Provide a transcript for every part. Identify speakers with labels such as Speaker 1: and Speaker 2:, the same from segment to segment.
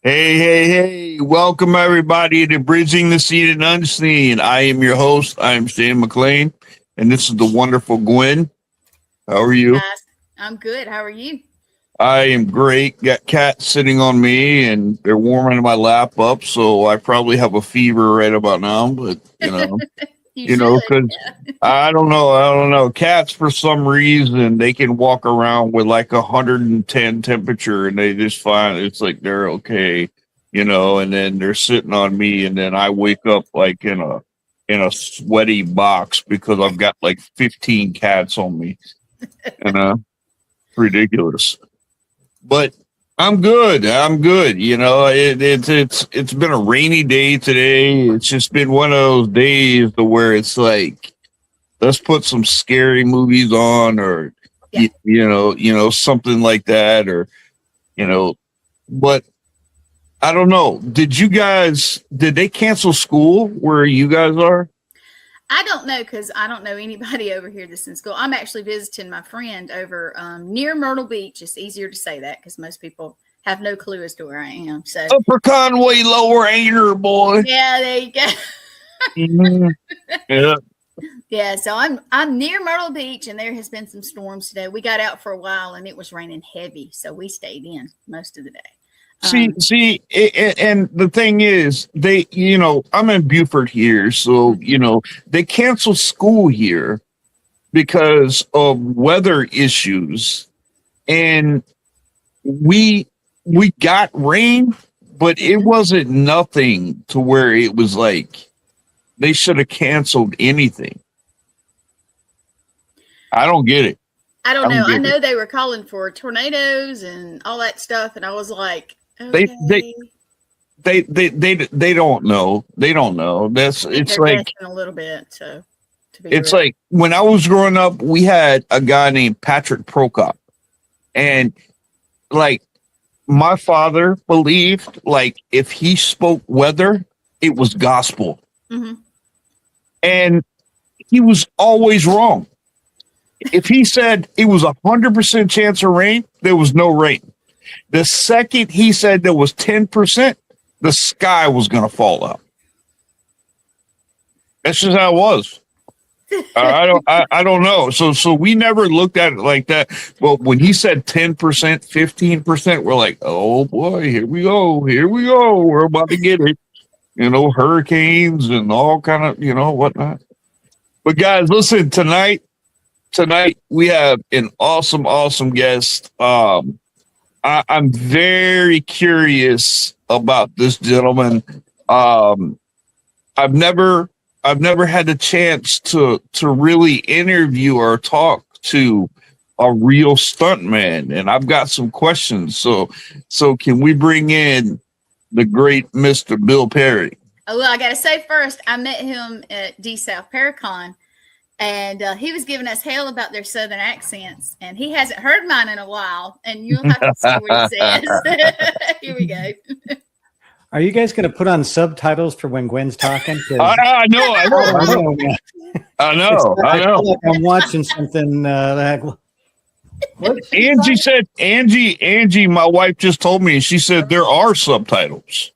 Speaker 1: Hey. Welcome, everybody, to Bridging the Seen and Unseen. I am your host. I am Stan McLain, and this is the wonderful Gwen. How are you?
Speaker 2: Guys, I'm good. How are you?
Speaker 1: I am great. Got cats sitting on me, and they're warming my lap up, so I probably have a fever right about now, but,
Speaker 2: You should.
Speaker 1: because I don't know. Cats, for some reason, they can walk around with like 110 temperature, and they just find it's like they're okay, and then they're sitting on me, and then I wake up like in a sweaty box because I've got like 15 cats on me, and ridiculous. But I'm good. It's been a rainy day today. It's just been one of those days to where it's like, let's put some scary movies on, or
Speaker 2: Yeah.
Speaker 1: something like that, or But I don't know. Did they cancel school where you guys are?
Speaker 2: I don't know because I don't know anybody over here that's in school. I'm actually visiting my friend over near Myrtle Beach. It's easier to say that because most people have no clue as to where I am. So
Speaker 1: Upper Conway, Lower Ainer, boy.
Speaker 2: yeah, there you go.
Speaker 1: Mhm. Yeah.
Speaker 2: Yeah, so I'm near Myrtle Beach, and there has been some storms today. We got out for a while, and it was raining heavy, so we stayed in most of the day.
Speaker 1: And the thing is, I'm in Beaufort here, so, they canceled school here because of weather issues. And we got rain, but it wasn't nothing to where it was like they should have canceled anything. I don't get it.
Speaker 2: I don't know. I know they were calling for tornadoes and all that stuff, and I was like, okay.
Speaker 1: They don't know. They don't know. It's like
Speaker 2: a little bit. So
Speaker 1: it's like when I was growing up, we had a guy named Patrick Prokop, and like my father believed, like if he spoke weather, it was gospel, and he was always wrong. If he said it was 100% chance of rain, there was no rain. The second he said there was 10%, the sky was going to fall out. That's just how it was. I don't know. So we never looked at it like that. Well, when he said 10%, 15%, we're like, oh boy, here we go. We're about to get it. Hurricanes and all kind of, whatnot. But guys, listen, tonight we have an awesome guest. I'm very curious about this gentleman. I've never had the chance to really interview or talk to a real stuntman, and I've got some questions. So can we bring in the great Mr. Bill Perry?
Speaker 2: Oh, well, I got to say first, I met him at D-South Paracon, and he was giving us hell about their Southern accents, and he hasn't heard mine in a while, and you'll have to see what he says. Here we go.
Speaker 3: Are you guys going to put on subtitles for when Gwen's talking?
Speaker 1: I know. I know.
Speaker 3: Like I'm watching something.
Speaker 1: What? Angie, my wife just told me, she said there are subtitles.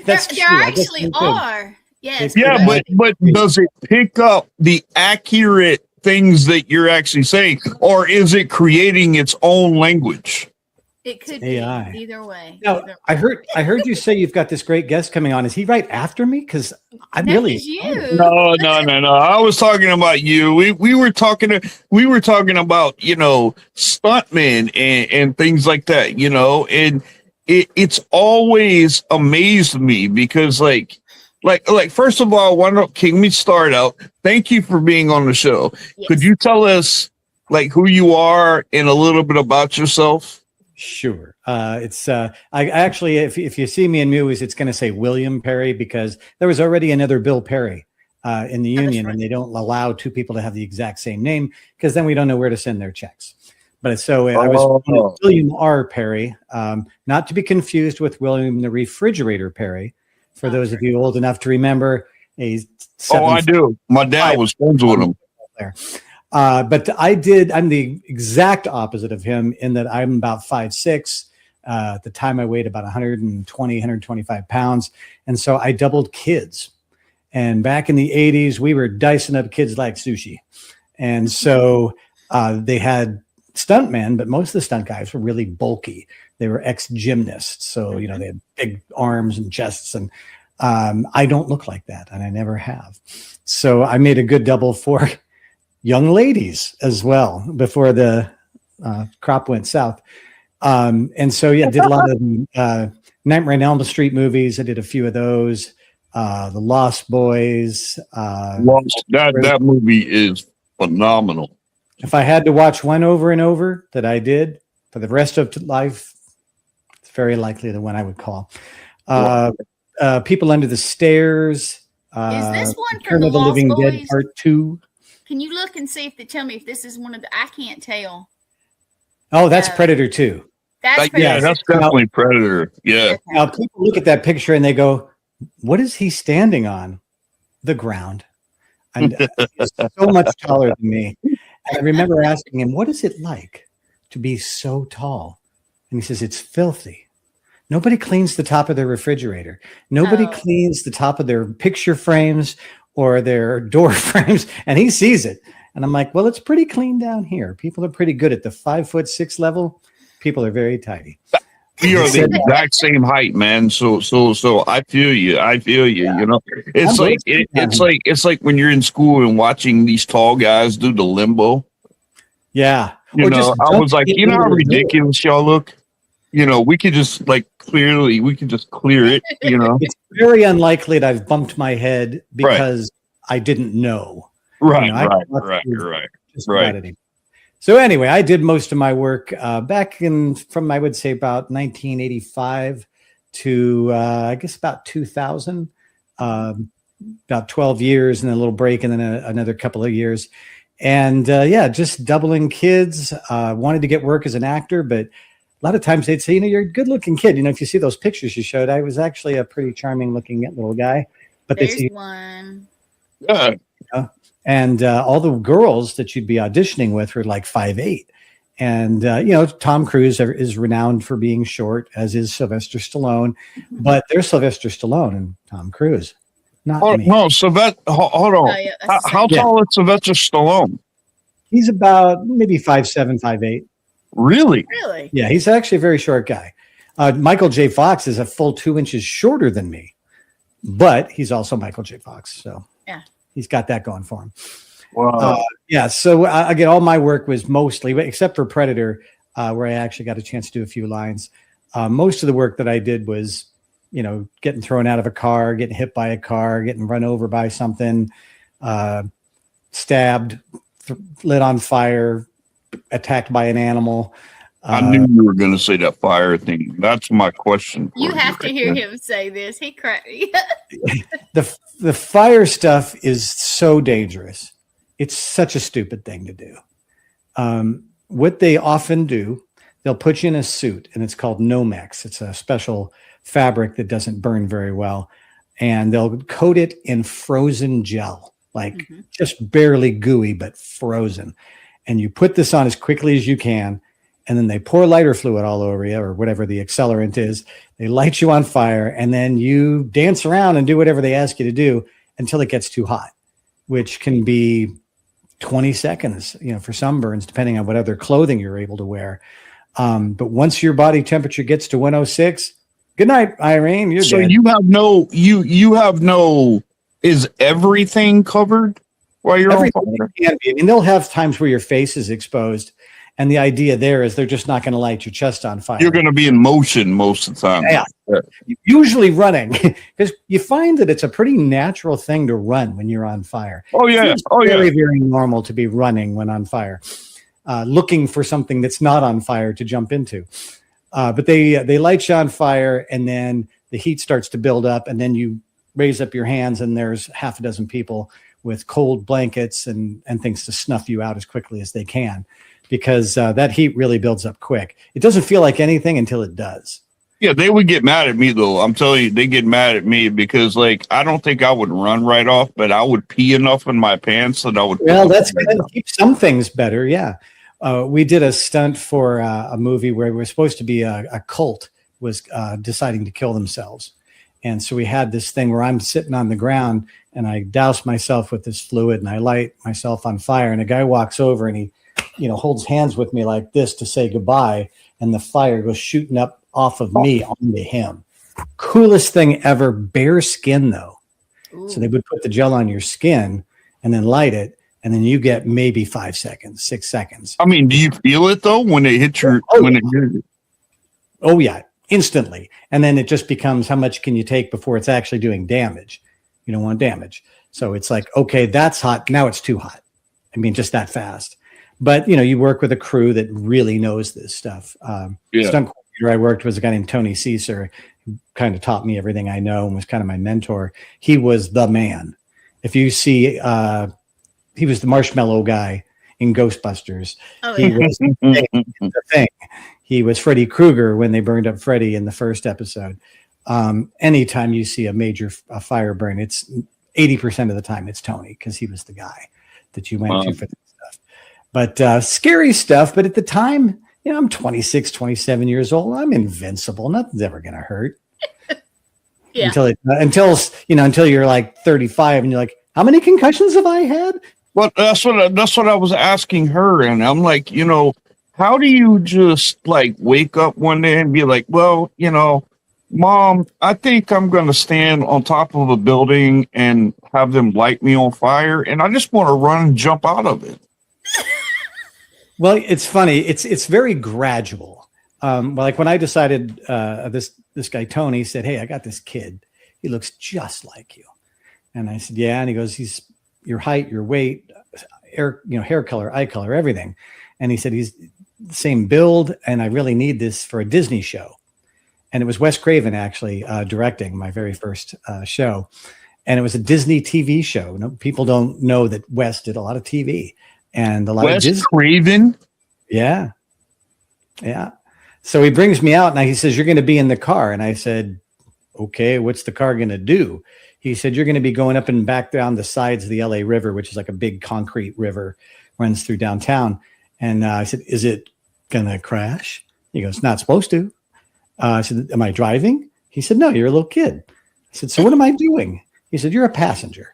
Speaker 3: That's
Speaker 2: there actually are. Yes.
Speaker 1: Yeah, but does it pick up the accurate things that you're actually saying, or is it creating its own language?
Speaker 2: It could
Speaker 3: AI.
Speaker 2: be either way.
Speaker 3: Now, I heard you say you've got this great guest coming on. Is he right after me? Because I'm really
Speaker 2: you.
Speaker 1: No. I was talking about you. We were talking about stuntmen and things like that. And it's always amazed me because like first of all, can we start out? Thank you for being on the show. Yes. Could you tell us like who you are and a little bit about yourself?
Speaker 3: Sure. It's I actually, if you see me in movies, it's going to say William Perry because there was already another Bill Perry in the union, right. And they don't allow two people to have the exact same name because then we don't know where to send their checks. But so I was William R. Perry, not to be confused with William the Refrigerator Perry. For those of you old enough to remember,
Speaker 1: I do. My dad was friends with him.
Speaker 3: There. But I'm the exact opposite of him in that I'm about 5'6", At the time I weighed about 120, 125 pounds. And so I doubled kids. And back in the 80s, we were dicing up kids like sushi. And so they had stuntmen, but most of the stunt guys were really bulky. They were ex-gymnasts. So, you know, they had big arms and chests. And I don't look like that, and I never have. So I made a good double for young ladies as well before the crop went south. And so, yeah, did a lot of Nightmare on Elm Street movies. I did a few of those. The Lost Boys.
Speaker 1: That movie is phenomenal.
Speaker 3: If I had to watch one over and over that I did for the rest of life, it's very likely the one I would call. People Under the Stairs.
Speaker 2: Is this one
Speaker 3: Return
Speaker 2: from the
Speaker 3: of the
Speaker 2: Lost
Speaker 3: Living
Speaker 2: Boys?
Speaker 3: Dead Part 2?
Speaker 2: Can you look and see if they tell me if this is one of the? I can't tell.
Speaker 3: Oh, that's Predator 2.
Speaker 2: That's
Speaker 1: Yeah, that's definitely Predator. Yeah.
Speaker 3: Now people look at that picture and they go, "What is he standing on?" The ground. And he's so much taller than me. And I remember asking him, "What is it like to be so tall?" And he says, "It's filthy. Nobody cleans the top of their refrigerator. Nobody cleans the top of their picture frames or their door frames." And he sees it. And I'm like, well, it's pretty clean down here. People are pretty good at the 5'6" level. People are very tidy.
Speaker 1: We are the exact same height, man. So I feel you. You know, it's like when you're in school and watching these tall guys do the limbo.
Speaker 3: Yeah.
Speaker 1: You know, I was like, you know how ridiculous y'all look? You know, we could just clear it, you know.
Speaker 3: It's very unlikely that I've bumped my head because I didn't know.
Speaker 1: Right,
Speaker 3: you know,
Speaker 1: right.
Speaker 3: So anyway, I did most of my work back from I would say about 1985 to I guess about 2000, about 12 years and then a little break and then another couple of years. And just doubling kids. Wanted to get work as an actor, but a lot of times they'd say, you know, you're a good looking kid. You know, if you see those pictures you showed, I was actually a pretty charming looking little guy. But
Speaker 2: there's
Speaker 3: they see
Speaker 2: one.
Speaker 1: Yeah.
Speaker 3: And all the girls that you'd be auditioning with were like 5'8". And, you know, Tom Cruise is renowned for being short, as is Sylvester Stallone. But there's Sylvester Stallone and Tom Cruise. Not me.
Speaker 1: No, Sylvester, hold on. How tall is Sylvester Stallone?
Speaker 3: He's about maybe 5'7", 5'8".
Speaker 1: Really?
Speaker 2: Really?
Speaker 3: Yeah, he's actually a very short guy. Michael J. Fox is a full 2 inches shorter than me. But he's also Michael J. Fox. So
Speaker 2: yeah.
Speaker 3: He's got that going for him.
Speaker 1: Wow.
Speaker 3: So again, all my work was mostly, except for Predator, where I actually got a chance to do a few lines. Most of the work that I did was, you know, getting thrown out of a car, getting hit by a car, getting run over by something, stabbed, lit on fire, attacked by an animal.
Speaker 1: I knew you were going to say that fire thing. That's my question.
Speaker 2: You have to hear him say this. He cracked me.
Speaker 3: The fire stuff is so dangerous. It's such a stupid thing to do. What they often do, they'll put you in a suit, and it's called Nomex. It's a special fabric that doesn't burn very well. And they'll coat it in frozen gel, like just barely gooey, but frozen. And you put this on as quickly as you can. And then they pour lighter fluid all over you or whatever the accelerant is. They light you on fire, and then you dance around and do whatever they ask you to do until it gets too hot, which can be 20 seconds, you know, for sunburns, depending on what other clothing you're able to wear. But once your body temperature gets to 106, good night, Irene. You're dead.
Speaker 1: You have no, is everything covered while you're on fire?
Speaker 3: Can be. I mean, they'll have times where your face is exposed. And the idea there is they're just not going to light your chest on fire.
Speaker 1: You're going to be in motion most of the time.
Speaker 3: Yeah. Usually running, because you find that it's a pretty natural thing to run when you're on fire.
Speaker 1: Oh, yeah.
Speaker 3: It's very, very normal to be running when on fire, looking for something that's not on fire to jump into. But they light you on fire, and then the heat starts to build up, and then you raise up your hands, and there's half a dozen people with cold blankets and things to snuff you out as quickly as they can. Because that heat really builds up quick. It doesn't feel like anything until it does.
Speaker 1: Yeah, they would get mad at me, though. I'm telling you, they get mad at me because, like, I don't think I would run right off, but I would pee enough in my pants that I would.
Speaker 3: Well, that's going to keep some things better, yeah. We did a stunt for a movie where we were supposed to be a cult was deciding to kill themselves. And so we had this thing where I'm sitting on the ground and I douse myself with this fluid and I light myself on fire. And a guy walks over and he, holds hands with me like this to say goodbye. And the fire goes shooting up off of me onto him. Coolest thing ever. Bare skin though. Ooh. So they would put the gel on your skin and then light it. And then you get maybe 5 seconds, 6 seconds.
Speaker 1: I mean, do you feel it though when it hits your,
Speaker 3: Oh yeah. Instantly. And then it just becomes how much can you take before it's actually doing damage? You don't want damage. So it's like, okay, that's hot. Now it's too hot. I mean, just that fast. But, you work with a crew that really knows this stuff. Stunt coordinator I worked with was a guy named Tony Caesar, who kind of taught me everything I know and was kind of my mentor. He was the man. If you see, he was the marshmallow guy in Ghostbusters. Oh, yeah. He was the thing. He was Freddy Krueger when they burned up Freddy in the first episode. Anytime you see a major fire burn, it's 80% of the time it's Tony because he was the guy that you went to for this stuff. But scary stuff. But at the time, I'm 26, 27 years old. I'm invincible. Nothing's ever going to hurt. Yeah. Until you're like 35 and you're like, how many concussions have I had?
Speaker 1: Well, that's what I was asking her. And I'm like, how do you just like wake up one day and be like, well, Mom, I think I'm going to stand on top of a building and have them light me on fire. And I just want to run and jump out of it.
Speaker 3: Well, it's funny. It's very gradual. Like when I decided this guy, Tony, said, hey, I got this kid. He looks just like you. And I said, yeah. And he goes, he's your height, your weight, hair color, eye color, everything. And he said, he's the same build. And I really need this for a Disney show. And it was Wes Craven actually directing my very first show. And it was a Disney TV show. People don't know that Wes did a lot of TV and a lot
Speaker 1: Wes
Speaker 3: of Disney.
Speaker 1: Craven?
Speaker 3: Yeah. Yeah. So he brings me out and he says, you're going to be in the car. And I said, okay, what's the car going to do? He said, you're going to be going up and back down the sides of the LA River, which is like a big concrete river, runs through downtown. And I said, is it going to crash? He goes, not supposed to. I said, am I driving? He said, no, you're a little kid. I said, so what am I doing? He said, you're a passenger.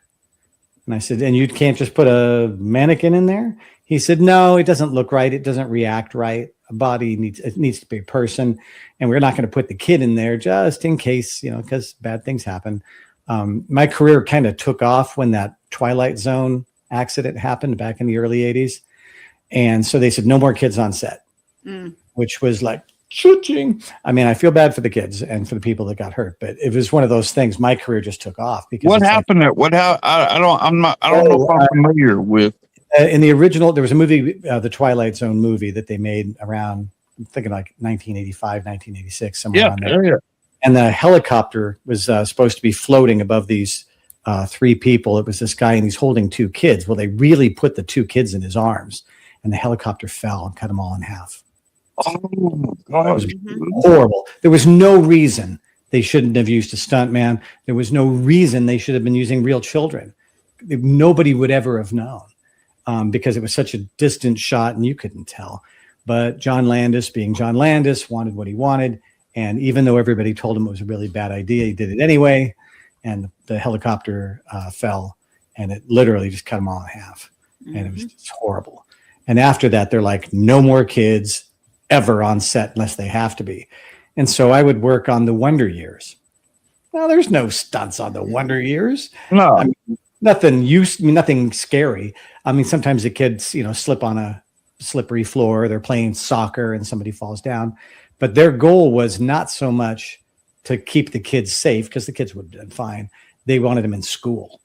Speaker 3: And I said, and you can't just put a mannequin in there? He said, no, it doesn't look right. It doesn't react right. A body needs to be a person. And we're not going to put the kid in there just in case, because bad things happen. My career kind of took off when that Twilight Zone accident happened back in the early 80s. And so they said, no more kids on set, which was like, shooting. I mean, I feel bad for the kids and for the people that got hurt, but it was one of those things. My career just took off because
Speaker 1: what happened? I don't know if I'm familiar with.
Speaker 3: In the original, there was a movie, the Twilight Zone movie that they made around, I'm thinking like 1985, 1986, somewhere around there. Yeah. And the helicopter was supposed to be floating above these 3 people. It was this guy and he's holding 2 kids. Well, they really put the 2 kids in his arms and the helicopter fell and cut them all in half.
Speaker 1: Oh, God.
Speaker 3: It was horrible. There was no reason they shouldn't have used a stunt man. There was no reason they should have been using real children. Nobody would ever have known because it was such a distant shot and you couldn't tell. But John Landis, being John Landis, wanted what he wanted. And even though everybody told him it was a really bad idea, he did it anyway. And the helicopter fell and it literally just cut them all in half. Mm-hmm. And it was just horrible. And after that, they're like, no more kids ever on set unless they have to be. And so I would work on the Wonder Years. Well, there's no stunts on the Wonder Years.
Speaker 1: No.
Speaker 3: I mean, nothing scary. I mean, sometimes the kids, slip on a slippery floor. They're playing soccer and somebody falls down. But their goal was not so much to keep the kids safe because the kids would have been fine. They wanted them in school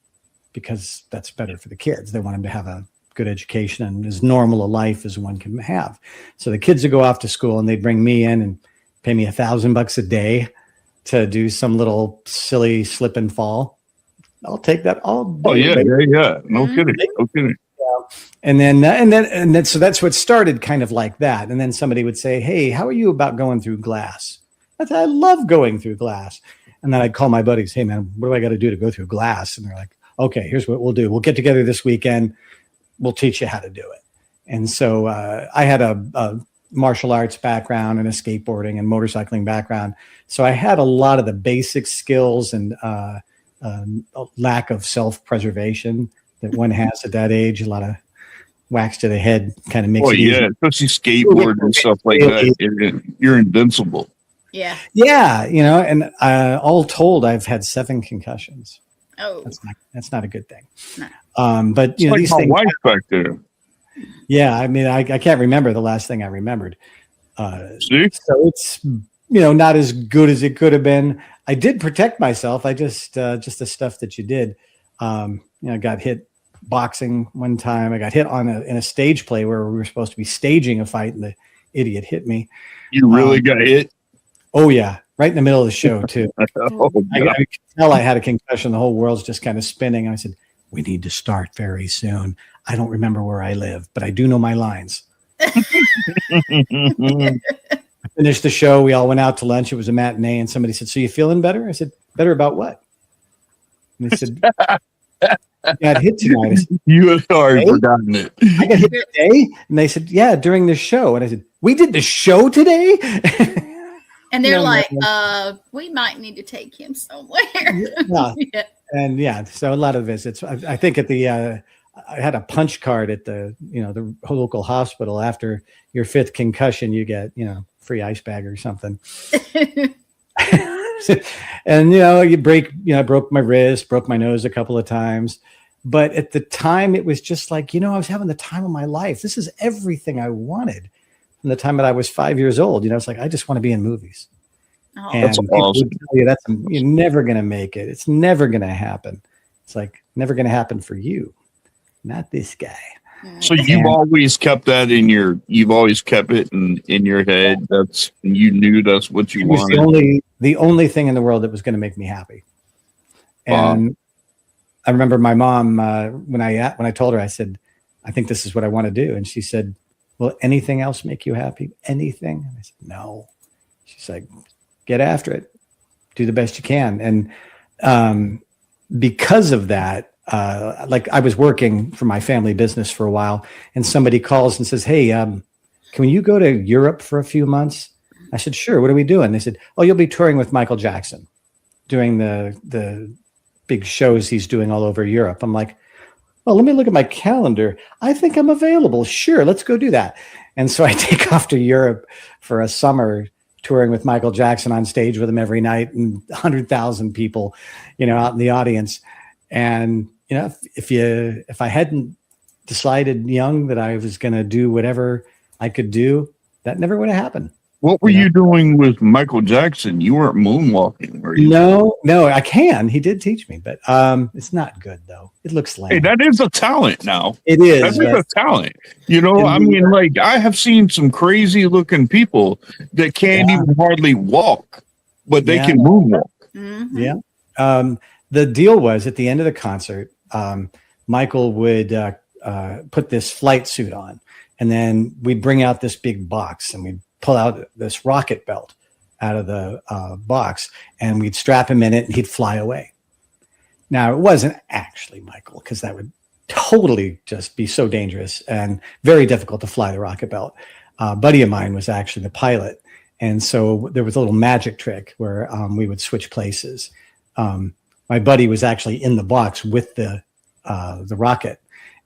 Speaker 3: because that's better for the kids. They want them to have a good education and as normal a life as one can have. So the kids would go off to school and they'd bring me in and pay me $1,000 a day to do some little silly slip and fall. I'll take that all day.
Speaker 1: Oh yeah. No kidding.
Speaker 3: Yeah. And then so that's what started kind of like that. And then somebody would say, hey, how are you about going through glass? I said, I love going through glass. And then I'd call my buddies, hey man, what do I got to do to go through glass? And they're like, okay, here's what we'll do. We'll get together this weekend. We'll teach you how to do it. And so I had a martial arts background and a skateboarding and motorcycling background. So I had a lot of the basic skills and a lack of self-preservation that one has at that age. A lot of wax to the head kind of makes it easy.
Speaker 1: Especially skateboard and stuff like that. You're invincible.
Speaker 2: Yeah.
Speaker 3: Yeah, and all told, I've had 7 concussions.
Speaker 2: Oh,
Speaker 3: that's not a good thing.
Speaker 2: No.
Speaker 3: But
Speaker 1: It's like
Speaker 3: these
Speaker 1: my
Speaker 3: things.
Speaker 1: wife back there.
Speaker 3: Yeah, I mean, I can't remember the last thing I remembered.
Speaker 1: See?
Speaker 3: So it's not as good as it could have been. I did protect myself. I just the stuff that you did. Got hit boxing one time. I got hit in a stage play where we were supposed to be staging a fight, and the idiot hit me.
Speaker 1: You really got hit?
Speaker 3: Oh yeah, right in the middle of the show too. I
Speaker 1: God.
Speaker 3: could tell I had a concussion. The whole world's just kind of spinning. I said, "We need to start very soon." I don't remember where I live, but I do know my lines. I finished the show. We all went out to lunch. It was a matinee, and somebody said, "So you feeling better?" I said, "Better about what?" And they said, "I got hit tonight." I said,
Speaker 1: You had already forgotten it.
Speaker 3: "I got hit today?" And they said, "Yeah, during the show." And I said, "We did the show today?"
Speaker 2: And they're
Speaker 3: No,
Speaker 2: like,
Speaker 3: no.
Speaker 2: we might need to take him somewhere.
Speaker 3: Yeah.
Speaker 2: Yeah.
Speaker 3: And so a lot of visits. I think at the I had a punch card at the the local hospital. After your 5th concussion, you get free ice bag or something. And you break. I broke my wrist, broke my nose a couple of times. But at the time, it was just like I was having the time of my life. This is everything I wanted. From the time that I was 5 years old, it's like I just want to be in movies.
Speaker 2: Oh,
Speaker 3: And
Speaker 1: That's
Speaker 3: people
Speaker 1: awesome.
Speaker 3: would tell you you're never going to make it. It's never going to happen. It's like never going to happen for you, not this guy.
Speaker 1: So you've always kept that you've always kept it in your head. You knew that's what you
Speaker 3: It was
Speaker 1: wanted.
Speaker 3: the only thing in the world that was going to make me happy.
Speaker 1: Wow.
Speaker 3: And I remember my mom when I told her, I said, "I think this is what I want to do," and she said, "Will anything else make you happy? Anything?" And I said, "No." She's like, "Get after it. Do the best you can." And because of that, I was working for my family business for a while, and somebody calls and says, "Hey, can you go to Europe for a few months?" I said, "Sure. What are we doing?" They said, "Oh, you'll be touring with Michael Jackson, doing the big shows he's doing all over Europe." I'm like, "Well, let me look at my calendar. I think I'm available. Sure, let's go do that." And so I take off to Europe for a summer, touring with Michael Jackson on stage with him every night, and 100,000 people, out in the audience. And if I hadn't decided young that I was going to do whatever I could do, that never would have happened.
Speaker 1: What were you doing with Michael Jackson? You weren't moonwalking, were you?
Speaker 3: No, I can. He did teach me, but it's not good though. It looks lame.
Speaker 1: Hey, that is a talent now.
Speaker 3: It is.
Speaker 1: That is a talent. I mean, like I have seen some crazy looking people that can't even hardly walk, but they can moonwalk.
Speaker 2: Mhm.
Speaker 3: Yeah. The deal was at the end of the concert, Michael would put this flight suit on, and then we'd bring out this big box and we'd pull out this rocket belt out of the box, and we'd strap him in it and he'd fly away. Now, it wasn't actually Michael, because that would totally just be so dangerous and very difficult to fly the rocket belt. A buddy of mine was actually the pilot. And so there was a little magic trick where we would switch places. My buddy was actually in the box with the rocket.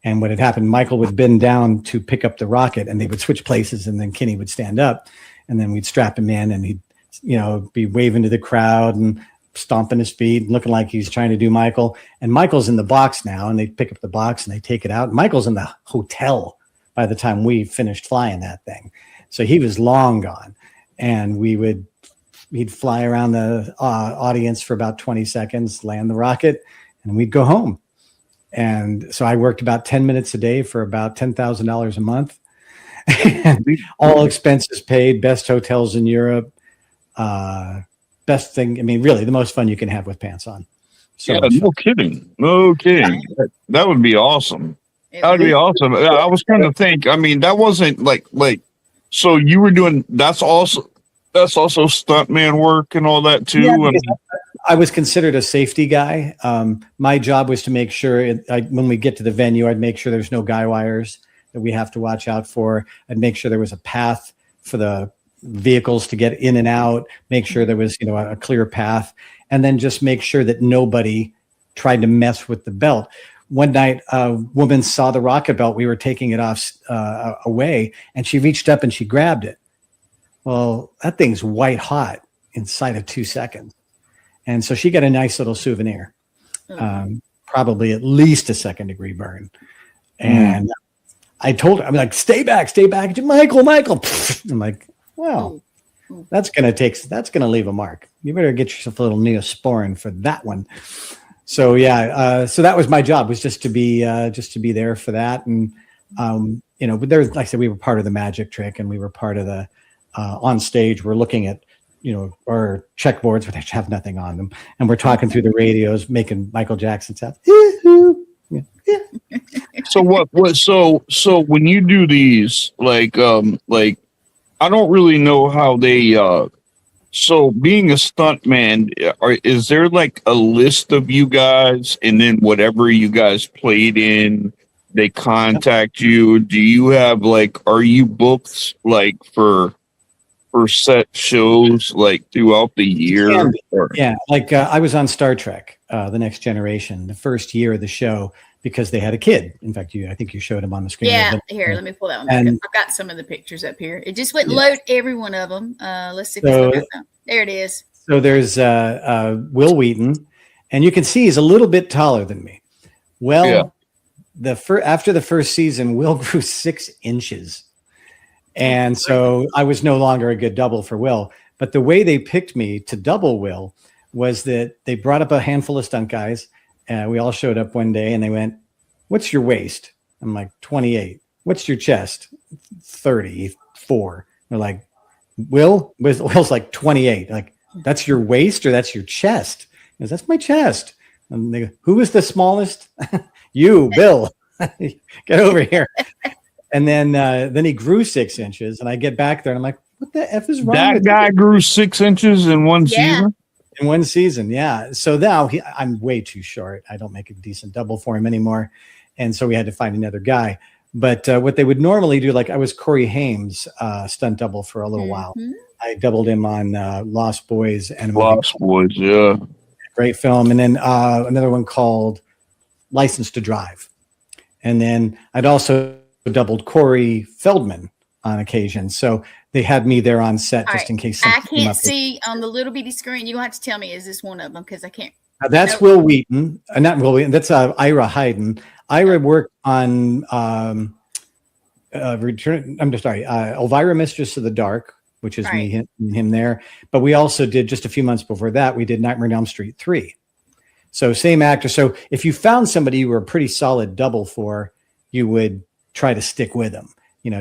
Speaker 3: And what had happened, Michael would bend down to pick up the rocket, and they would switch places, and then Kenny would stand up, and then we'd strap him in, and he'd, be waving to the crowd and stomping his feet and looking like he's trying to do Michael. And Michael's in the box now, and they pick up the box and they take it out. Michael's in the hotel by the time we finished flying that thing. So he was long gone. And he'd fly around the audience for about 20 seconds, land the rocket, and we'd go home. And so I worked about 10 minutes a day for about $10,000 a month. All expenses paid, best hotels in Europe. Best thing, I mean, really the most fun you can have with pants on. So
Speaker 1: no kidding. That would be awesome. That would be awesome. I was trying to think. I mean, that wasn't like so you were doing that's also stuntman work and all that too.
Speaker 3: Yeah, I was considered a safety guy. My job was to make sure when we get to the venue, I'd make sure there's no guy wires, that we have to watch out for. I'd make sure there was a path for the vehicles to get in and out, make sure there was, a clear path, and then just make sure that nobody tried to mess with the belt. One night, a woman saw the rocket belt. We were taking it off away, and she reached up and she grabbed it. Well, that thing's white hot inside of 2 seconds. And so she got a nice little souvenir, probably at least a second-degree burn. And I told her, I'm like, stay back, Michael. I'm like, well, that's going to leave a mark. You better get yourself a little Neosporin for that one. So so that was my job, was just to be there for that. And, but there's, like I said, we were part of the magic trick, and we were part of the, on stage, we're looking at, our checkboards, which have nothing on them. And we're talking through the radios, making Michael Jackson sound.
Speaker 1: So when you do these, like I don't really know how they, so being a stuntman, is there like a list of you guys, and then whatever you guys played in, they contact you? Do you have are you booked for set shows throughout the year?
Speaker 3: Yeah. I was on Star Trek, The Next Generation, the first year of the show, because they had a kid. In fact, I think you showed him on the screen.
Speaker 2: Yeah, here, let me pull that one. I've got some of the pictures up here. It just wouldn't load every one of them. Let's see if it's there it is.
Speaker 3: So there's Will Wheaton, and you can see he's a little bit taller than me. Well, after the first season, Will grew 6 inches. And so I was no longer a good double for Will. But the way they picked me to double Will was that they brought up a handful of stunt guys. We all showed up one day, and they went, "What's your waist?" I'm like, 28. "What's your chest?" 34. They're like, Will's like 28. Like, "That's your waist or that's your chest?" He goes, "That's my chest." And they go, "Who is the smallest?" "You, Bill." "Get over here." And then he grew 6 inches, and I get back there and I'm like, "What the F is wrong
Speaker 1: that
Speaker 3: with
Speaker 1: guy?"
Speaker 3: you?
Speaker 1: Grew 6 inches in one season.
Speaker 3: In one season, yeah. So now I'm way too short. I don't make a decent double for him anymore, and so we had to find another guy. But what they would normally do, I was Corey Haim's stunt double for a little while. I doubled him on Lost Boys and
Speaker 1: Lost Boys, yeah,
Speaker 3: great film, and then another one called License to Drive, and then I'd also doubled Corey Feldman on occasion. So they had me there on set just in case.
Speaker 2: I can't see on the little bitty screen. You have to tell me, is this one of them? Because I can't.
Speaker 3: That's Will Wheaton. Not Will Wheaton. That's Ira Hayden. Ira worked on Elvira, Mistress of the Dark, which is him there. But we also did, just a few months before that, we did Nightmare on Elm Street 3. So same actor. So if you found somebody you were a pretty solid double for, you would try to stick with them.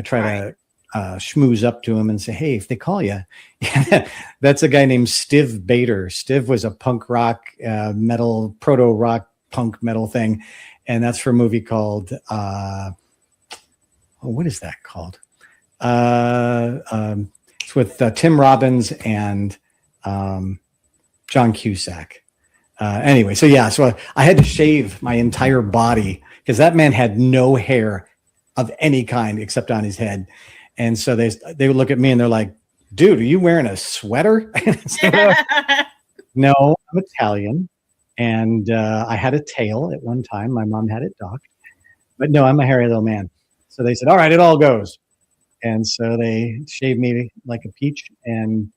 Speaker 3: Try to schmooze up to him and say, "Hey, if they call you." That's a guy named Stiv Bader. Stiv was a punk rock metal, proto rock punk metal thing, and that's for a movie called what is that called? It's with Tim Robbins and John Cusack. Anyway, so I had to shave my entire body because that man had no hair of any kind except on his head. And so they would look at me and they're like, "Dude, are you wearing a sweater?" No, I'm Italian. And I had a tail at one time. My mom had it docked. But no, I'm a hairy little man. So they said, "All right, it all goes." And so they shaved me like a peach. And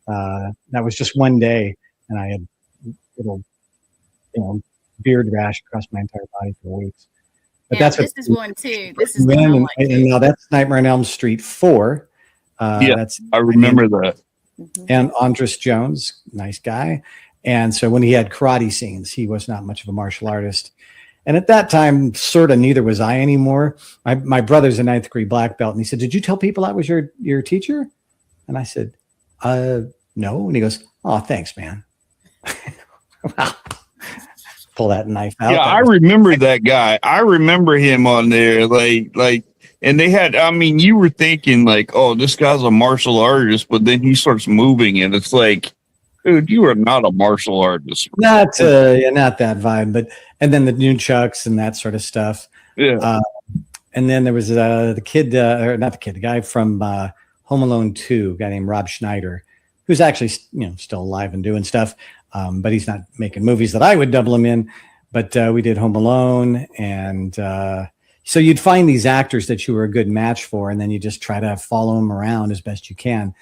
Speaker 3: that was just one day. And I had little, beard rash across my entire body for weeks. But
Speaker 2: this is one too. This is one
Speaker 3: and now that's Nightmare on Elm Street 4.
Speaker 1: I remember that.
Speaker 3: And Andres Jones, nice guy. And so when he had karate scenes, he was not much of a martial artist. And at that time, sort of neither was I anymore. My brother's a 9th degree black belt, and he said, "Did you tell people I was your teacher?" And I said, "No." And he goes, "Oh, thanks, man." Wow. Pull that knife out.
Speaker 1: Yeah, I remember that guy. I remember him on there. And they had, you were thinking "Oh, this guy's a martial artist," but then he starts moving and it's like, dude, you are not a martial artist.
Speaker 3: Not that vibe, and then the nunchucks and that sort of stuff.
Speaker 1: Yeah.
Speaker 3: And then there was the kid, or not the kid, the guy from Home Alone 2, a guy named Rob Schneider, who's actually, still alive and doing stuff. But he's not making movies that I would double him in. But we did Home Alone. And so you'd find these actors that you were a good match for, and then you just try to follow them around as best you can.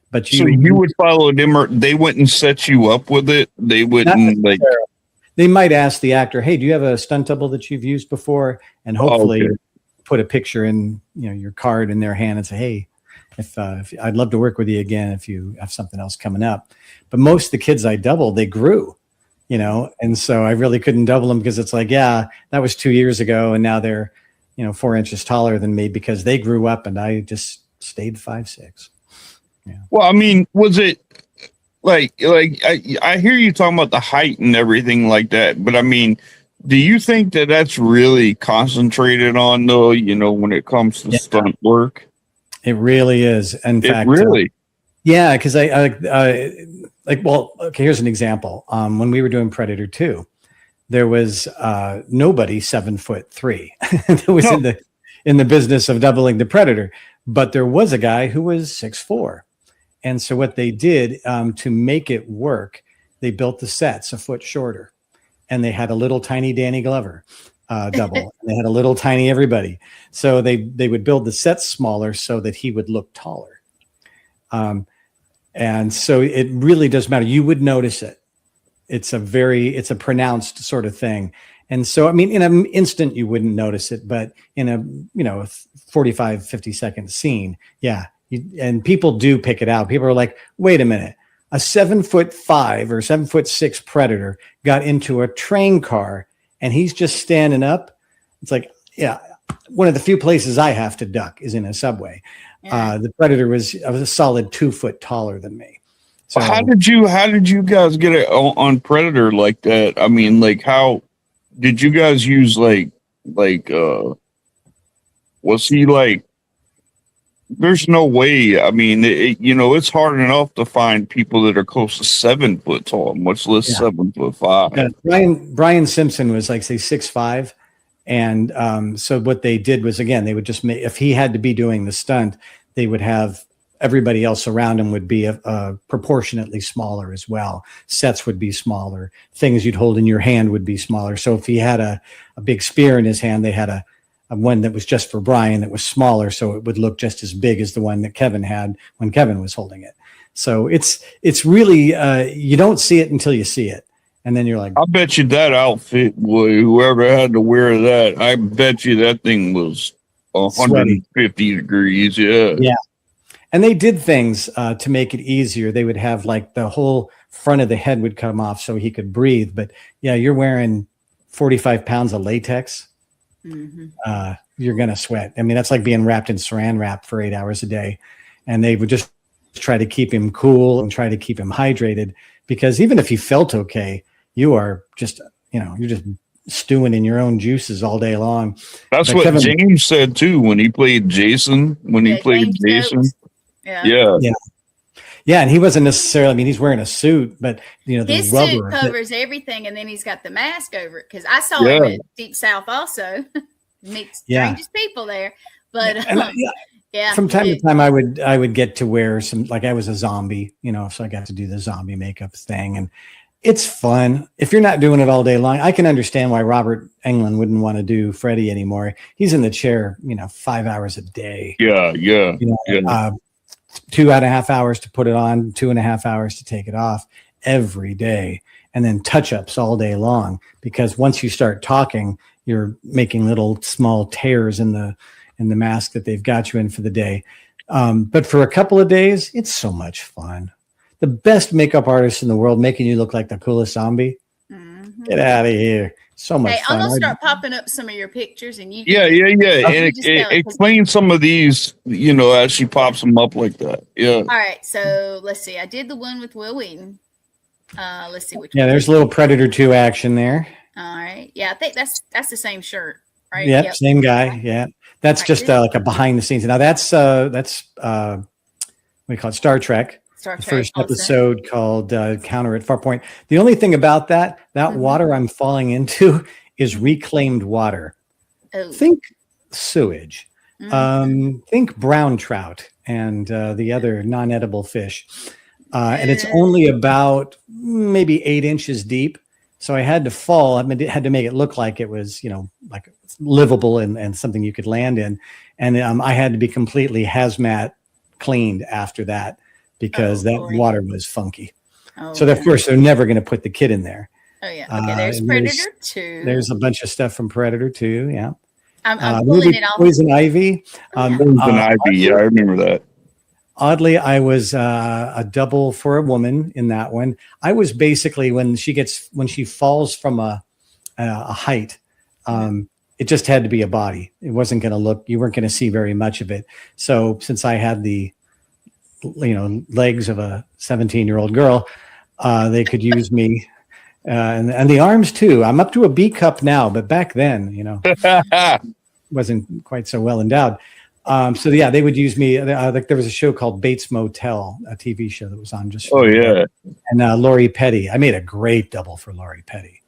Speaker 3: But
Speaker 1: so you would follow them, or they wouldn't set you up with it? They wouldn't like...
Speaker 3: They might ask the actor, "Hey, do you have a stunt double that you've used before?" And hopefully put a picture in, your card in their hand and say, "Hey, if I'd love to work with you again if you have something else coming up." But most of the kids I doubled, they grew, and so I really couldn't double them because it's like, yeah, that was 2 years ago, and now they're 4 inches taller than me because they grew up and I just stayed 5'6". Yeah.
Speaker 1: Well, I mean, was it like I hear you talking about the height and everything like that, but I mean, do you think that that's really concentrated on though, when it comes to stunt work?
Speaker 3: It really is. In fact,
Speaker 1: really,
Speaker 3: yeah, because here's an example. When we were doing Predator 2, there was nobody 7'3" that was in the business of doubling the Predator, but there was a guy who was 6'4". And so what they did to make it work, they built the sets a foot shorter, and they had a little tiny Danny Glover double. And they had a little tiny everybody. So they would build the sets smaller so that he would look taller. And so it really does matter. You would notice it. It's a pronounced sort of thing. And so, I mean, in an instant, you wouldn't notice it, but in a 45, 50-second scene, yeah. And people do pick it out. People are like, wait a minute, a 7'5" or 7'6" Predator got into a train car and he's just standing up. It's like, yeah, one of the few places I have to duck is in a subway. Yeah. The Predator was a solid 2 foot taller than me. So
Speaker 1: how did you guys get it on Predator like that? I mean, like, how did you guys use was he like, there's no way. I mean, it's hard enough to find people that are close to 7 foot tall, much less 7'5".
Speaker 3: Yeah, Brian Simpson was like, say, 6'5". And so what they did was, again, they would just make, if he had to be doing the stunt, they would have everybody else around him would be proportionately smaller as well. Sets would be smaller. Things you'd hold in your hand would be smaller. So if he had a big spear in his hand, they had a one that was just for Brian that was smaller, so it would look just as big as the one that Kevin had when Kevin was holding it. So it's really you don't see it until you see it, and then you're like,
Speaker 1: I bet you that outfit, boy, whoever had to wear that, I bet you that thing was 150 degrees. Yeah.
Speaker 3: And they did things to make it easier. They would have like the whole front of the head would come off so he could breathe. But yeah, you're wearing 45 pounds of latex. Mm-hmm. You're going to sweat. I mean, that's like being wrapped in saran wrap for 8 hours a day. And they would just try to keep him cool and try to keep him hydrated, because even if he felt okay, you are just, you're just stewing in your own juices all day long.
Speaker 1: That's what Kevin, James said too, when he played Jason, Yeah.
Speaker 3: And he wasn't necessarily, I mean, he's wearing a suit, but
Speaker 2: his suit covers everything, and then he's got the mask over it. Because I saw him at Deep South also. Meet strangest people there. But
Speaker 3: from time to time I would get to wear some, like I was a zombie, so I got to do the zombie makeup thing, and it's fun. If you're not doing it all day long, I can understand why Robert Englund wouldn't want to do Freddy anymore. He's in the chair, 5 hours a day.
Speaker 1: Yeah.
Speaker 3: 2.5 hours to put it on, 2.5 hours to take it off every day, and then touch-ups all day long, because once you start talking, you're making little small tears in the mask that they've got you in for the day. But for a couple of days, it's so much fun. The best makeup artist in the world making you look like the coolest zombie. Mm-hmm. Get out of here. So much fun.
Speaker 2: I'm going to start popping up some of your pictures, and you.
Speaker 1: Yeah. And explain some of these, as she pops them up like that. Yeah.
Speaker 2: All right. So let's see. I did the one with Will Wheaton. Let's see which one.
Speaker 3: Yeah, there's a little Predator 2 action there.
Speaker 2: All right. Yeah, I think that's the same shirt, right?
Speaker 3: Yep. Same guy. Okay. Yeah. That's right, just like a behind the scenes. Now that's what do you call it? Star Trek. The first episode called Counter at Farpoint. The only thing about that water I'm falling into is reclaimed water. Oh. Think sewage. Think brown trout and the other non-edible fish. And it's only about maybe 8 inches deep. So I had to fall. I mean, had to make it look like it was, like livable and something you could land in. And I had to be completely hazmat cleaned after that because that water was funky. So of course they're never going to put the kid in there.
Speaker 2: Oh yeah. Okay. There's Predator 2.
Speaker 3: There's a bunch of stuff from Predator 2. Yeah.
Speaker 2: I'm pulling it off.
Speaker 3: Poison Ivy.
Speaker 1: Poison Ivy. Yeah, I remember that.
Speaker 3: Oddly, I was a double for a woman in that one. I was basically when she falls from a height, it just had to be a body. It wasn't going to look. You weren't going to see very much of it. So since I had the legs of a 17-year-old girl, they could use me, and the arms too. I'm up to a B cup now, but back then, wasn't quite so well endowed. So yeah, they would use me. Like there was a show called Bates Motel, a TV show that was on just.
Speaker 1: Oh yeah.
Speaker 3: And Lori Petty. I made a great double for Lori Petty.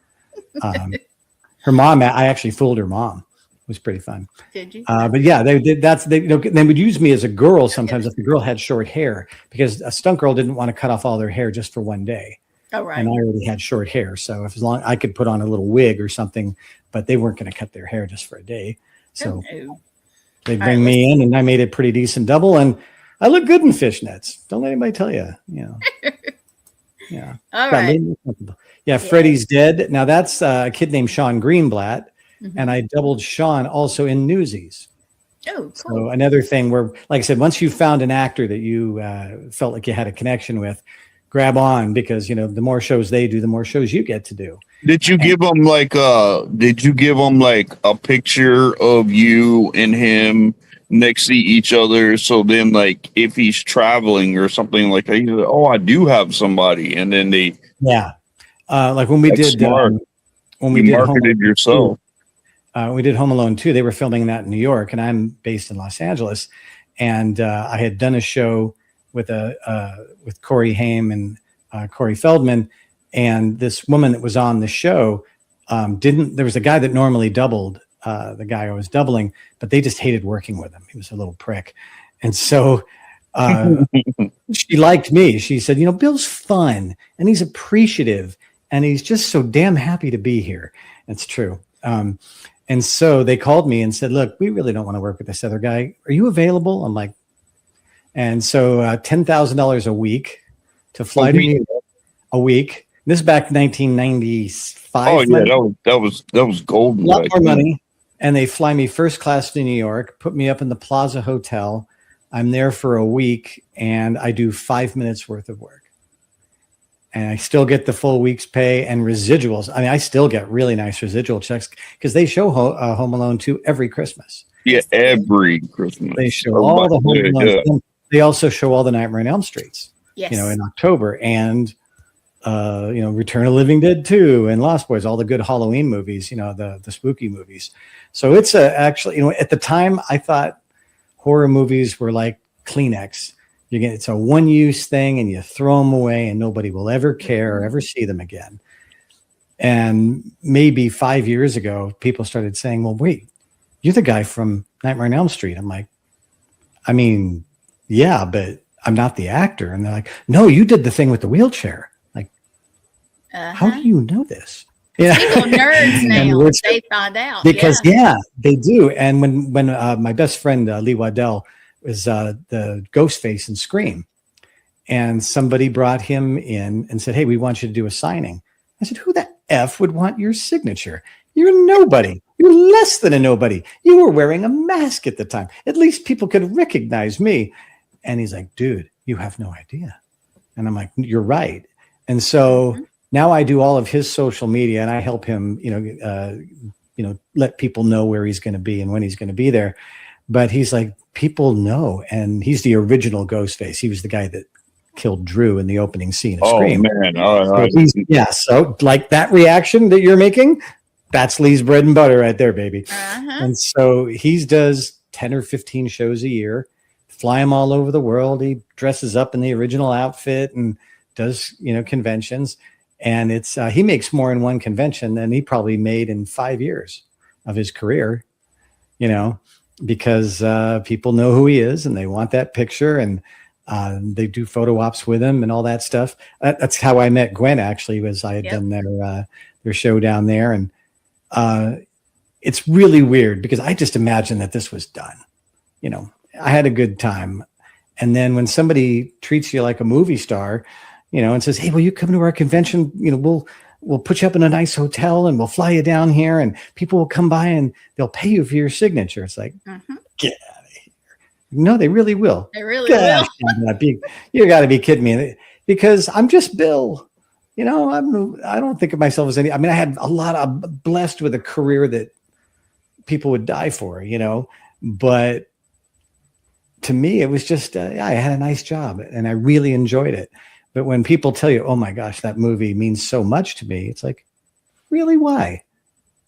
Speaker 3: Her mom. I actually fooled her mom. It was pretty fun.
Speaker 2: Did you?
Speaker 3: But yeah, they did. They would use me as a girl sometimes if the girl had short hair because a stunt girl didn't want to cut off all their hair just for one day.
Speaker 2: Oh right.
Speaker 3: And I already had short hair, so as long I could put on a little wig or something, but they weren't going to cut their hair just for a day. So. Oh, no. They bring me in, and I made a pretty decent double, and I look good in fishnets. Don't let anybody tell you. Yeah.
Speaker 2: All right.
Speaker 3: Yeah, Freddie's Dead. Now that's a kid named Sean Greenblatt, and I doubled Sean also in Newsies.
Speaker 2: Oh, cool.
Speaker 3: So another thing where, like I said, once you found an actor that you felt like you had a connection with, grab on because the more shows they do, the more shows you get to do.
Speaker 1: Did you give them like a picture of you and him next to each other? So then like if he's traveling or something like that, he's like, oh, I do have somebody. And then
Speaker 3: like when we did
Speaker 1: marketed yourself.
Speaker 3: We did Home Alone 2. They were filming that in New York and I'm based in Los Angeles. And I had done a show with Corey Haim and Corey Feldman. And this woman that was on the show there was a guy that normally doubled the guy I was doubling, but they just hated working with him. He was a little prick. And so she liked me. She said, Bill's fun and he's appreciative and he's just so damn happy to be here. It's true. And so they called me and said, look, we really don't want to work with this other guy. Are you available? I'm like, and so $10,000 a week to fly to New York a week. This is back 1995.
Speaker 1: Oh yeah, that was golden.
Speaker 3: A lot more money, and they fly me first class to New York, put me up in the Plaza Hotel. I'm there for a week, and I do 5 minutes worth of work, and I still get the full week's pay and residuals. I mean, I still get really nice residual checks because they show Home Alone 2 every Christmas.
Speaker 1: Yeah, every Christmas
Speaker 3: they show all the Home Alone. Yeah. They also show all the Nightmare on Elm Streets.
Speaker 2: Yes.
Speaker 3: In October and. Return of the Living Dead 2 and Lost Boys, all the good Halloween movies, the spooky movies. So it's actually, at the time I thought horror movies were like Kleenex. It's a one-use thing and you throw them away and nobody will ever care or ever see them again. And maybe 5 years ago, people started saying, well, wait, you're the guy from Nightmare on Elm Street. I'm like, I mean, yeah, but I'm not the actor. And they're like, no, you did the thing with the wheelchair. How do you know this?
Speaker 2: Yeah, people nerds now. They find out
Speaker 3: because they do. And when my best friend Lee Waddell was the ghost face in Scream, and somebody brought him in and said, "Hey, we want you to do a signing." I said, "Who the f would want your signature? You're nobody. You're less than a nobody. You were wearing a mask at the time. At least people could recognize me." And he's like, "Dude, you have no idea." And I'm like, "You're right." And so. Now I do all of his social media and I help him, let people know where he's going to be and when he's going to be there. But he's like, people know. And he's the original Ghostface. He was the guy that killed Drew in the opening scene of Scream.
Speaker 1: Oh, man.
Speaker 3: So like that reaction that you're making, that's Lee's bread and butter right there, baby. And so he does 10 or 15 shows a year, fly him all over the world. He dresses up in the original outfit and does, conventions. And it's he makes more in one convention than he probably made in 5 years of his career. because people know who he is and they want that picture, and they do photo ops with him and all that stuff. That's how I met Gwen, actually, was I had done their show down there. And it's really weird because I just imagined that this was done. I had a good time. And then when somebody treats you like a movie star, and says, "Hey, will you come to our convention? We'll put you up in a nice hotel and we'll fly you down here and people will come by and they'll pay you for your signature." It's like, get out of here. No, they really will.
Speaker 2: They really will.
Speaker 3: You got to be kidding me, because I'm just Bill. I don't think of myself as any. I mean, I had blessed with a career that people would die for, but to me, it was just, I had a nice job and I really enjoyed it. But when people tell you, "Oh my gosh, that movie means so much to me," it's like, really, why?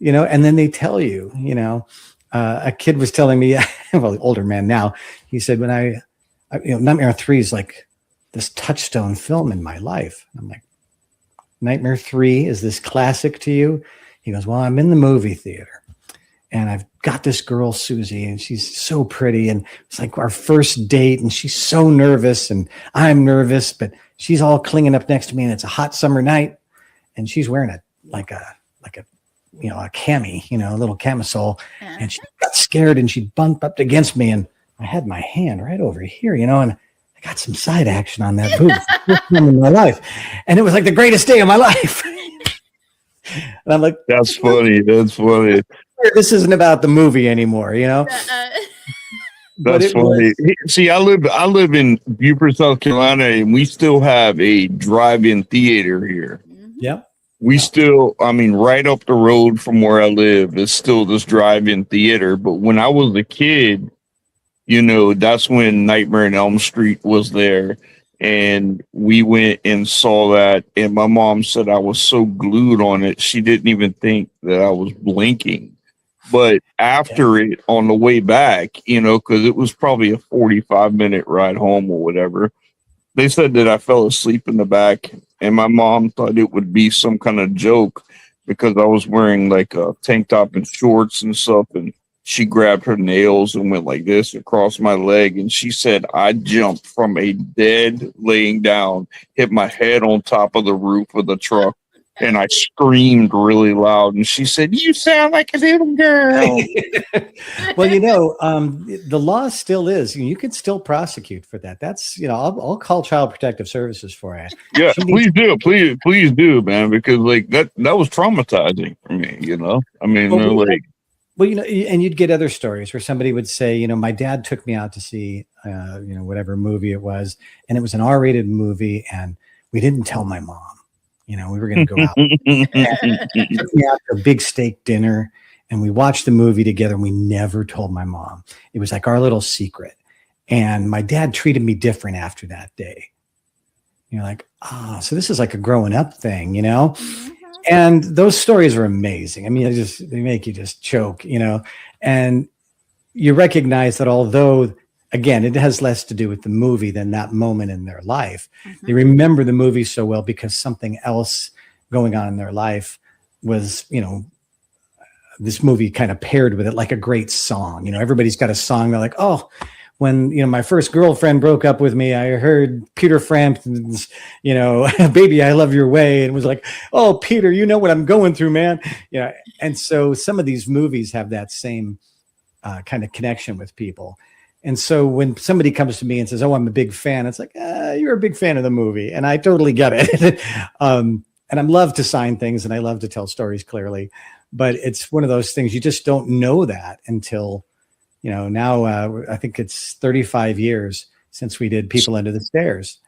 Speaker 3: And then they tell you, a kid was telling me, well, older man now, he said, when Nightmare 3 is like this touchstone film in my life. I'm like, Nightmare 3 is this classic to you? He goes, "Well, I'm in the movie theater and I've got this girl, Susie, and she's so pretty. And it's like our first date and she's so nervous and I'm nervous, but she's all clinging up next to me and it's a hot summer night and she's wearing a cami, a little camisole, and she got scared and she bumped up against me and I had my hand right over here, and I got some side action on that boob first time in my life. And it was like the greatest day of my life." And I'm like,
Speaker 1: that's funny. That's funny.
Speaker 3: This isn't about the movie anymore,
Speaker 1: That's funny. See, I live in Beaufort, South Carolina, and we still have a drive-in theater here.
Speaker 3: Yep.
Speaker 1: We still, right up the road from where I live is still this drive-in theater. But when I was a kid, that's when Nightmare on Elm Street was there. And we went and saw that. And my mom said I was so glued on it, she didn't even think that I was blinking. But after it, on the way back, because it was probably a 45-minute ride home or whatever, they said that I fell asleep in the back. And my mom thought it would be some kind of joke because I was wearing like a tank top and shorts and stuff. And she grabbed her nails and went like this across my leg. And she said I jumped from a dead laying down, hit my head on top of the roof of the truck. And I screamed really loud. And she said, "You sound like a little girl."
Speaker 3: Well, the law still is. You can still prosecute for that. That's, I'll call Child Protective Services for it.
Speaker 1: Yeah, please do. Please do, man. Because that was traumatizing for me,
Speaker 3: and you'd get other stories where somebody would say, "My dad took me out to see, whatever movie it was. And it was an R-rated movie. And we didn't tell my mom. We were going to go out. He took me out to a big steak dinner and we watched the movie together and we never told my mom. It was like our little secret. And my dad treated me different after that day." You're like, so this is like a growing up thing, And those stories are amazing. They make you just choke, and you recognize that although, again, it has less to do with the movie than that moment in their life. They remember the movie so well because something else going on in their life was, this movie kind of paired with it like a great song. Everybody's got a song. They're like, "Oh, when, my first girlfriend broke up with me, I heard Peter Frampton's, Baby, I Love Your Way." And it was like, "Oh, Peter, you know what I'm going through, man." And so some of these movies have that same kind of connection with people. And so when somebody comes to me and says, "Oh, I'm a big fan," it's like, you're a big fan of the movie. And I totally get it. And I love to sign things and I love to tell stories clearly. But it's one of those things you just don't know that until, now I think it's 35 years since we did People Under the Stairs.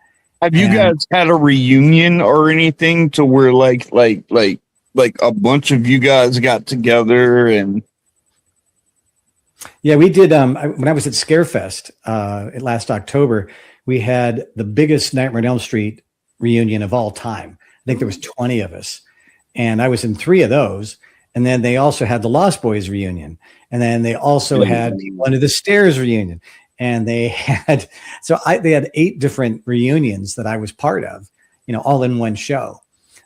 Speaker 1: Have you guys had a reunion or anything to where like a bunch of you guys got together and...
Speaker 3: Yeah, we did. When I was at Scarefest last October, we had the biggest Nightmare on Elm Street reunion of all time. I think there was 20 of us, and I was in 3 of those. And then they also had the Lost Boys reunion, and then they also had People Under the Stairs reunion, and they had they had 8 different reunions that I was part of, all in one show.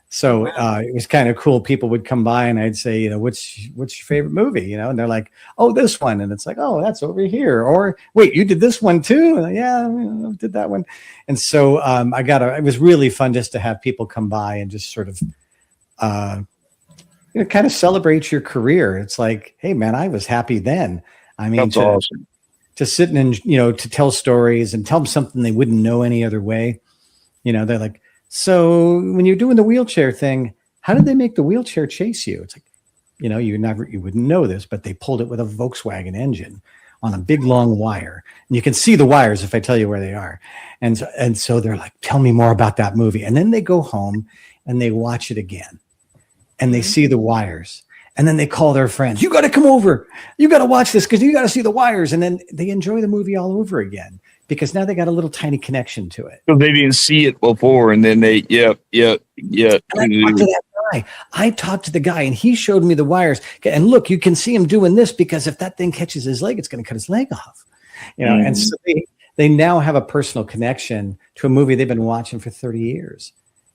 Speaker 3: So it was kind of cool. People would come by and I'd say, what's your favorite movie? And they're like, oh, this one. And it's like, oh, that's over here. Or wait, you did this one too? And yeah, I did that one. And so it was really fun just to have people come by and just sort of, kind of celebrate your career. It's like, hey man, I was happy then. I mean,
Speaker 1: That's awesome.
Speaker 3: To sit and, to tell stories and tell them something they wouldn't know any other way. They're like, so when you're doing the wheelchair thing, how did they make the wheelchair chase you? It's like, you wouldn't know this, but they pulled it with a Volkswagen engine on a big long wire. And you can see the wires if I tell you where they are. And so they're like, tell me more about that movie. And then they go home and they watch it again and they see the wires. And then they call their friends, you got to come over. You got to watch this because you got to see the wires. And then they enjoy the movie all over again. Because now they got a little tiny connection to it.
Speaker 1: So they didn't see it before, and then they, yep.
Speaker 3: And I talked to the guy, and he showed me the wires. And look, you can see him doing this because if that thing catches his leg, it's going to cut his leg off. And so they now have a personal connection to a movie they've been watching for 30 years.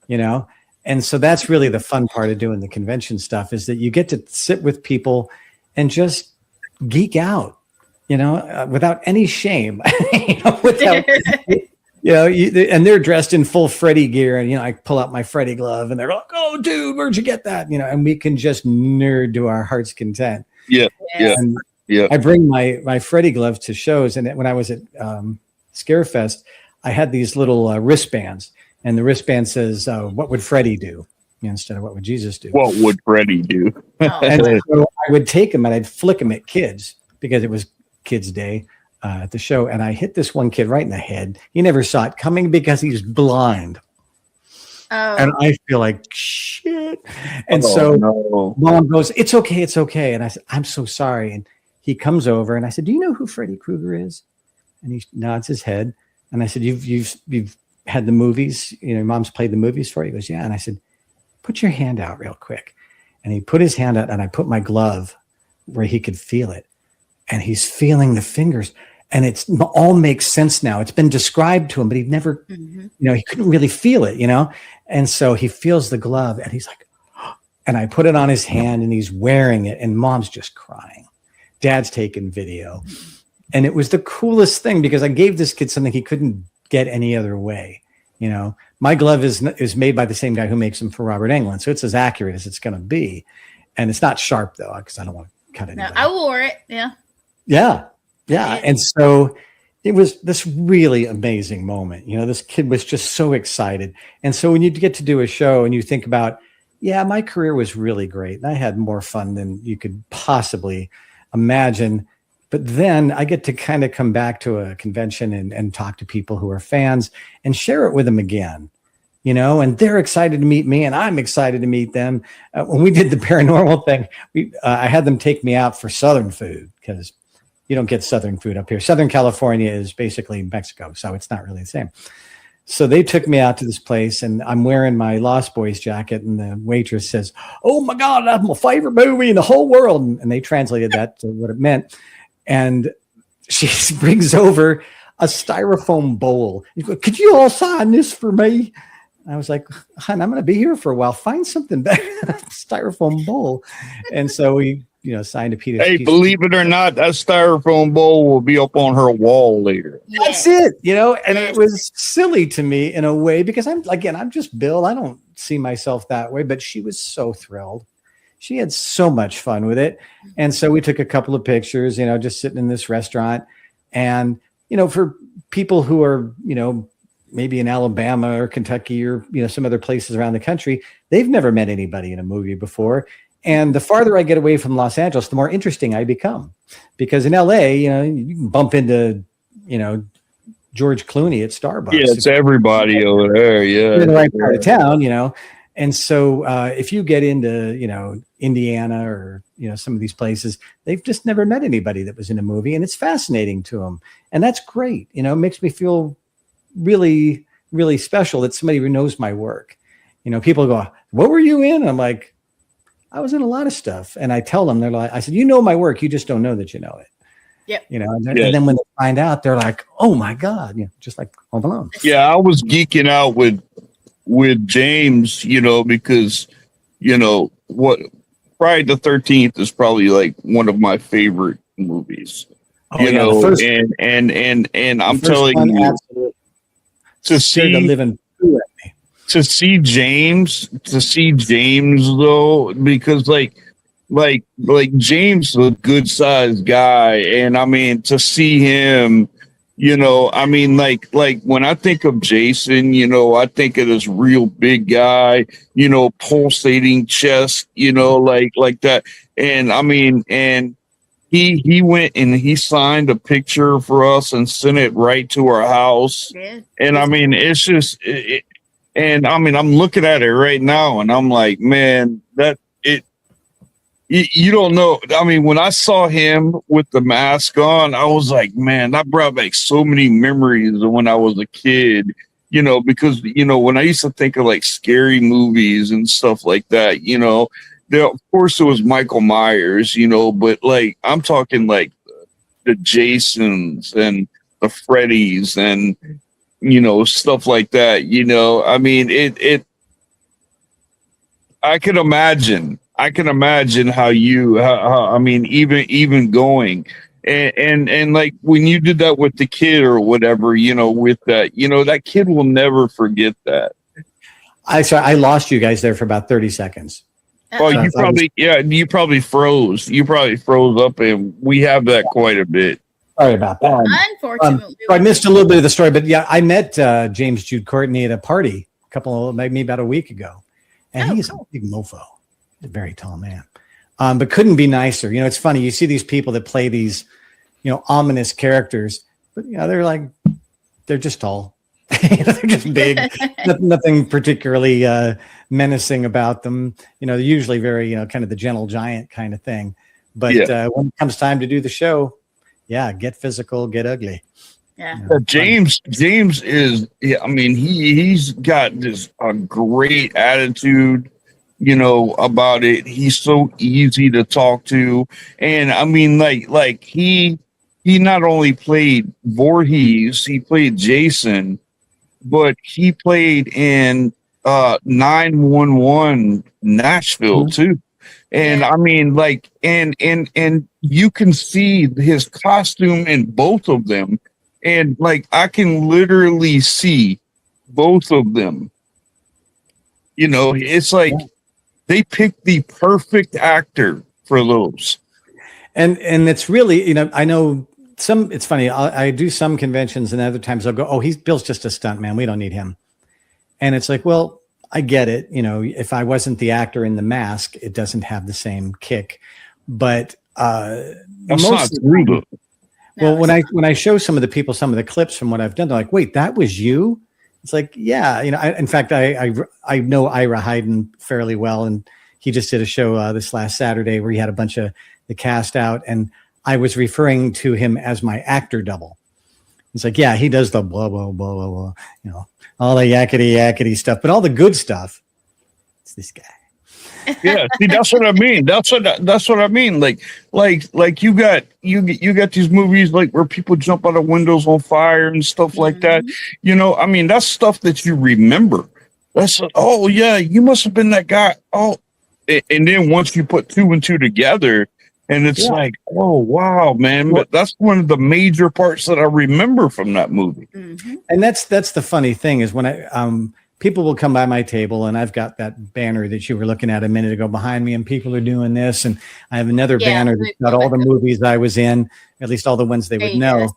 Speaker 3: And so that's really the fun part of doing the convention stuff is that you get to sit with people and just geek out. Without any shame, and they're dressed in full Freddy gear. And, I pull out my Freddy glove and they're like, oh, dude, where'd you get that? And we can just nerd to our heart's content.
Speaker 1: Yeah.
Speaker 3: And I bring my Freddy gloves to shows. And when I was at Scarefest, I had these little wristbands and the wristband says, what would Freddy do? Instead of what would Jesus do?
Speaker 1: What would Freddy do?
Speaker 3: And so I would take them and I'd flick them at kids because it was Kids Day at the show, and I hit this one kid right in the head. He never saw it coming because he's blind. Oh. And I feel like shit. And Mom goes, it's okay. And I said, I'm so sorry. And he comes over and I said, do you know who Freddy Krueger is? And he nods his head. And I said, you've had the movies, Mom's played the movies for you. He goes, yeah. And I said, put your hand out real quick. And he put his hand out and I put my glove where he could feel it. And he's feeling the fingers and it's all makes sense now. It's been described to him, but he never, he couldn't really feel it, And so he feels the glove and he's like, oh. And I put it on his hand and he's wearing it and Mom's just crying. Dad's taking video. And it was the coolest thing because I gave this kid something he couldn't get any other way. My glove is made by the same guy who makes them for Robert Englund. So it's as accurate as it's going to be. And it's not sharp though, because I don't want to cut it.
Speaker 2: No, I wore it. Yeah.
Speaker 3: Yeah. And so it was this really amazing moment. This kid was just so excited. And so when you get to do a show and you think about, my career was really great. And I had more fun than you could possibly imagine. But then I get to kind of come back to a convention and talk to people who are fans and share it with them again. And they're excited to meet me and I'm excited to meet them. When we did the paranormal thing, I had them take me out for Southern food because you don't get Southern food up here. Southern California is basically Mexico, so it's not really the same. So they took me out to this place and I'm wearing my Lost Boys jacket and the waitress says, oh my God, that's my favorite movie in the whole world. And they translated that to what it meant. And she brings over a styrofoam bowl. Could you all sign this for me? I was like, hon, I'm going to be here for a while. Find something better than a styrofoam bowl. And so we, signed a piece.
Speaker 1: Hey, believe it or not, that styrofoam bowl will be up on her wall later.
Speaker 3: That's it, and it was silly to me in a way because I'm just Bill. I don't see myself that way, but she was so thrilled. She had so much fun with it. And so we took a couple of pictures, just sitting in this restaurant. And, for people who are, maybe in Alabama or Kentucky or, some other places around the country, they've never met anybody in a movie before. And the farther I get away from Los Angeles, the more interesting I become. Because in LA, you can bump into, George Clooney at Starbucks.
Speaker 1: Yeah, it's everybody over there. Yeah.
Speaker 3: In the right part of town, And so if you get into, Indiana or, some of these places, they've just never met anybody that was in a movie. And it's fascinating to them. And that's great. It makes me feel really, really special that somebody who knows my work. People go, what were you in? I'm like, I was in a lot of stuff. And I tell them, they're like, I said, my work. You just don't know that you know it.
Speaker 2: Yep.
Speaker 3: And then when they find out, they're like, oh my God, just like Home Alone.
Speaker 1: Yeah, I was geeking out with with James, because what Friday the 13th is probably like one of my favorite movies.
Speaker 3: Oh yeah, the first,
Speaker 1: and I'm
Speaker 3: the first
Speaker 1: telling
Speaker 3: one
Speaker 1: you,
Speaker 3: absolutely
Speaker 1: to
Speaker 3: scared the
Speaker 1: see
Speaker 3: living poo at me.
Speaker 1: to see James though, because like James is a good sized guy, and I mean to see him, I mean like when I think of Jason, I think of this real big guy, pulsating chest, like that, and I mean and. He went and he signed a picture for us and sent it right to our house.
Speaker 2: Yeah.
Speaker 1: And I mean, it's just, and I mean, I'm looking at it right now and I'm like, man, you don't know. I mean, when I saw him with the mask on, I was like, man, that brought back so many memories of when I was a kid, because, when I used to think of like scary movies and stuff like that, there, of course, it was Michael Myers, but like I'm talking like the Jasons and the Freddys and stuff like that. I mean, I can imagine. I can imagine how I mean, even going and like when you did that with the kid or whatever, with that, that kid will never forget that.
Speaker 3: I lost you guys there for about 30 seconds.
Speaker 1: Oh, you probably froze. You probably froze up, and we have that quite a bit.
Speaker 3: Sorry about that.
Speaker 2: Unfortunately,
Speaker 3: so I missed a little bit of the story, but yeah, I met James Jude Courtney at a party maybe about a week ago, and he's
Speaker 2: cool.
Speaker 3: a big mofo, a very tall man, but couldn't be nicer. It's funny. You see these people that play these, ominous characters, but they're just tall. They're just big. Nothing particularly menacing about them. They're usually very, kind of the gentle giant kind of thing. But when it comes time to do the show, get physical, get ugly.
Speaker 2: Yeah.
Speaker 1: James is, I mean, he's got this a great attitude, about it. He's so easy to talk to. And I mean, like he not only played Voorhees, he played Jason, but he played in 911 Nashville too. And I mean, like, and you can see his costume in both of them. And like, I can literally see both of them. It's like they picked the perfect actor for those.
Speaker 3: And it's really, I know it's funny. I do some conventions and other times I'll go, oh, Bill's just a stunt man. We don't need him. And it's like, well, I get it. If I wasn't the actor in the mask, it doesn't have the same kick. But
Speaker 1: that's not true.
Speaker 3: Well, when I show some of the people some of the clips from what I've done, they're like, "Wait, that was you?" It's like, yeah. In fact, I know Ira Hayden fairly well, and he just did a show this last Saturday where he had a bunch of the cast out, and I was referring to him as my actor double. It's like, yeah, he does the blah blah blah blah blah, all the yakety stuff, but all the good stuff, it's this guy.
Speaker 1: Yeah, see, that's what I mean. That's what I mean. Like you got these movies like where people jump out of windows on fire and stuff like that. I mean, that's stuff that you remember. That's oh yeah, you must have been that guy. Oh, and then once you put two and two together, and it's like, oh wow, man. But that's one of the major parts that I remember from that movie.
Speaker 3: And that's the funny thing is when people will come by my table and I've got that banner that you were looking at a minute ago behind me and people are doing this. And I have another banner that's got all the movies I was in, at least all the ones they would know.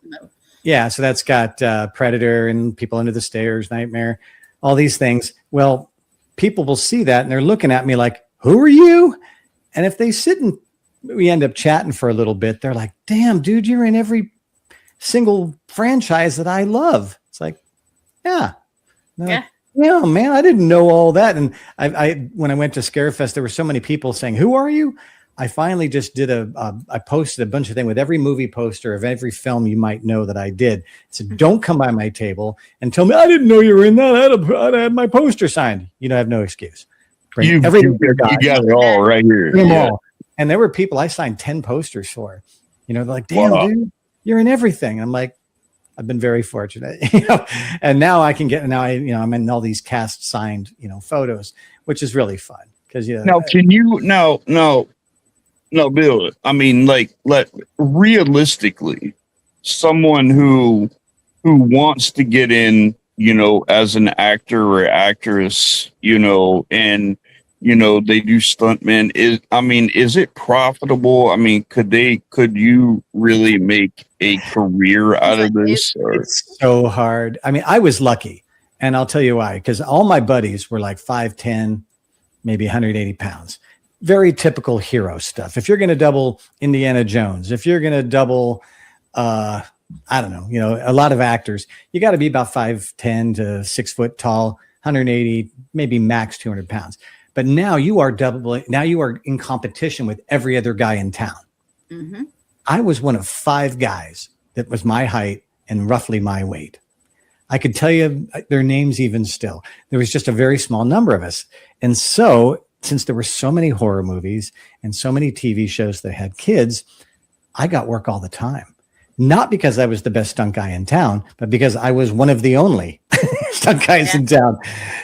Speaker 3: Yeah. So that's got Predator and People Under the Stairs, Nightmare, all these things. Well, people will see that and they're looking at me like, who are you? And if they sit and we end up chatting for a little bit, they're like, damn, dude, you're in every single franchise that I love. It's like, yeah. Yeah, man, I didn't know all that. And I when I went to Scarefest, there were so many people saying, who are you? I finally just did I posted a bunch of things with every movie poster of every film you might know that I did. I said, don't come by my table and tell me, I didn't know you were in that. I'd have my poster signed. I have no excuse.
Speaker 1: You got it all right here.
Speaker 3: Yeah. And there were people I signed 10 posters for. They're like, damn, dude, you're in everything. I'm like, I've been very fortunate, you know, and now I can get, I'm in all these cast signed, photos, which is really fun because,
Speaker 1: Now, can you no, Bill, I mean, like, realistically, someone who wants to get in, as an actor or actress, and they do stuntmen, is it profitable? I mean, could you really make a career out of this?
Speaker 3: It's so hard. I mean, I was lucky, and I'll tell you why, because all my buddies were like 5'10", maybe 180 pounds. Very typical hero stuff. If you're going to double Indiana Jones, if you're going to double, I don't know, a lot of actors, you got to be about 5'10" to 6 foot tall, 180, maybe max 200 pounds. But now you are in competition with every other guy in town. Mm-hmm. I was one of 5 guys that was my height and roughly my weight. I could tell you their names even still. There was just a very small number of us. And so, since there were so many horror movies and so many TV shows that had kids, I got work all the time. Not because I was the best stunt guy in town, but because I was one of the only stunt guys in town.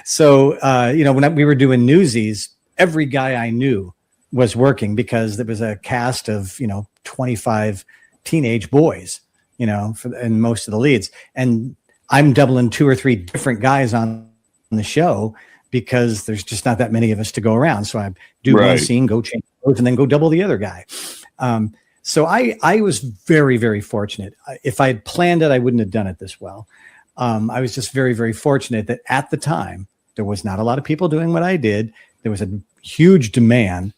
Speaker 3: So, when we were doing Newsies, every guy I knew was working because there was a cast of, 25 teenage boys, and most of the leads. And I'm doubling 2 or 3 different guys on the show because there's just not that many of us to go around. So I do one scene, go change clothes, and then go double the other guy. So I was very, very fortunate. If I had planned it, I wouldn't have done it this well. I was just very, very fortunate that at the time, there was not a lot of people doing what I did. There was a huge demand,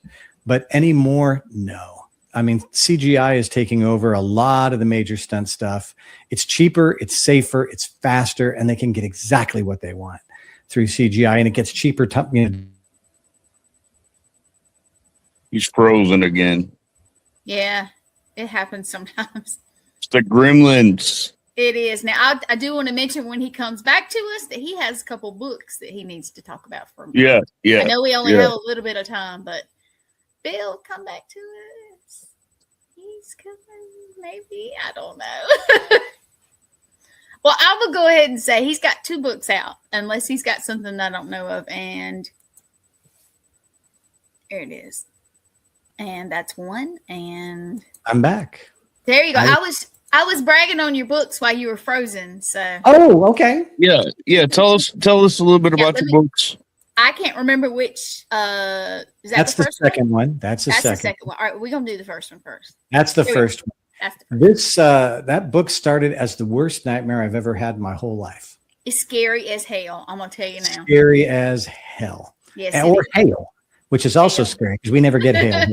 Speaker 3: but anymore, no. I mean, CGI is taking over a lot of the major stunt stuff. It's cheaper, it's safer, it's faster, and they can get exactly what they want through CGI, and it gets cheaper.
Speaker 1: He's frozen again.
Speaker 2: Yeah, it happens sometimes.
Speaker 1: It's the gremlins.
Speaker 2: It is. Now, I do want to mention when he comes back to us that he has a couple books that he needs to talk about for me.
Speaker 1: Yeah.
Speaker 2: I know we only have a little bit of time, but Bill, come back to us. He's coming, maybe. I don't know. Well, I will go ahead and say he's got 2 books out, unless he's got something I don't know of. And there it is. And that's one. And
Speaker 3: I'm back.
Speaker 2: There you go. I was bragging on your books while you were frozen. So.
Speaker 3: Oh, okay.
Speaker 1: Yeah. Tell us a little bit about your books.
Speaker 2: I can't remember which.
Speaker 3: That's the second one. That's the second
Speaker 2: one. All right, we're gonna do the first one first.
Speaker 3: That's the first one. That book started as the worst nightmare I've ever had in my whole life.
Speaker 2: It's scary as hell. I'm gonna tell you now.
Speaker 3: Scary as hell.
Speaker 2: Yes.
Speaker 3: Or hail, which is also scary because we never get hail.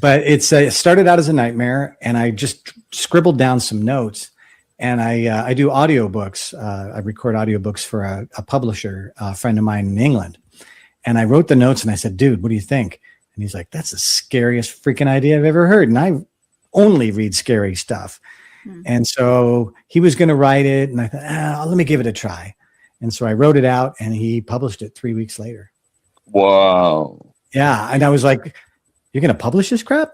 Speaker 3: But it started out as a nightmare, and I just scribbled down some notes. And I do audiobooks. I record audiobooks for a publisher, a friend of mine in England. And I wrote the notes and I said, dude, what do you think? And he's like, that's the scariest freaking idea I've ever heard. And I only read scary stuff. Mm-hmm. And so he was going to write it. And I thought, let me give it a try. And so I wrote it out and he published it 3 weeks later.
Speaker 1: Wow.
Speaker 3: Yeah. And I was like, you're going to publish this crap?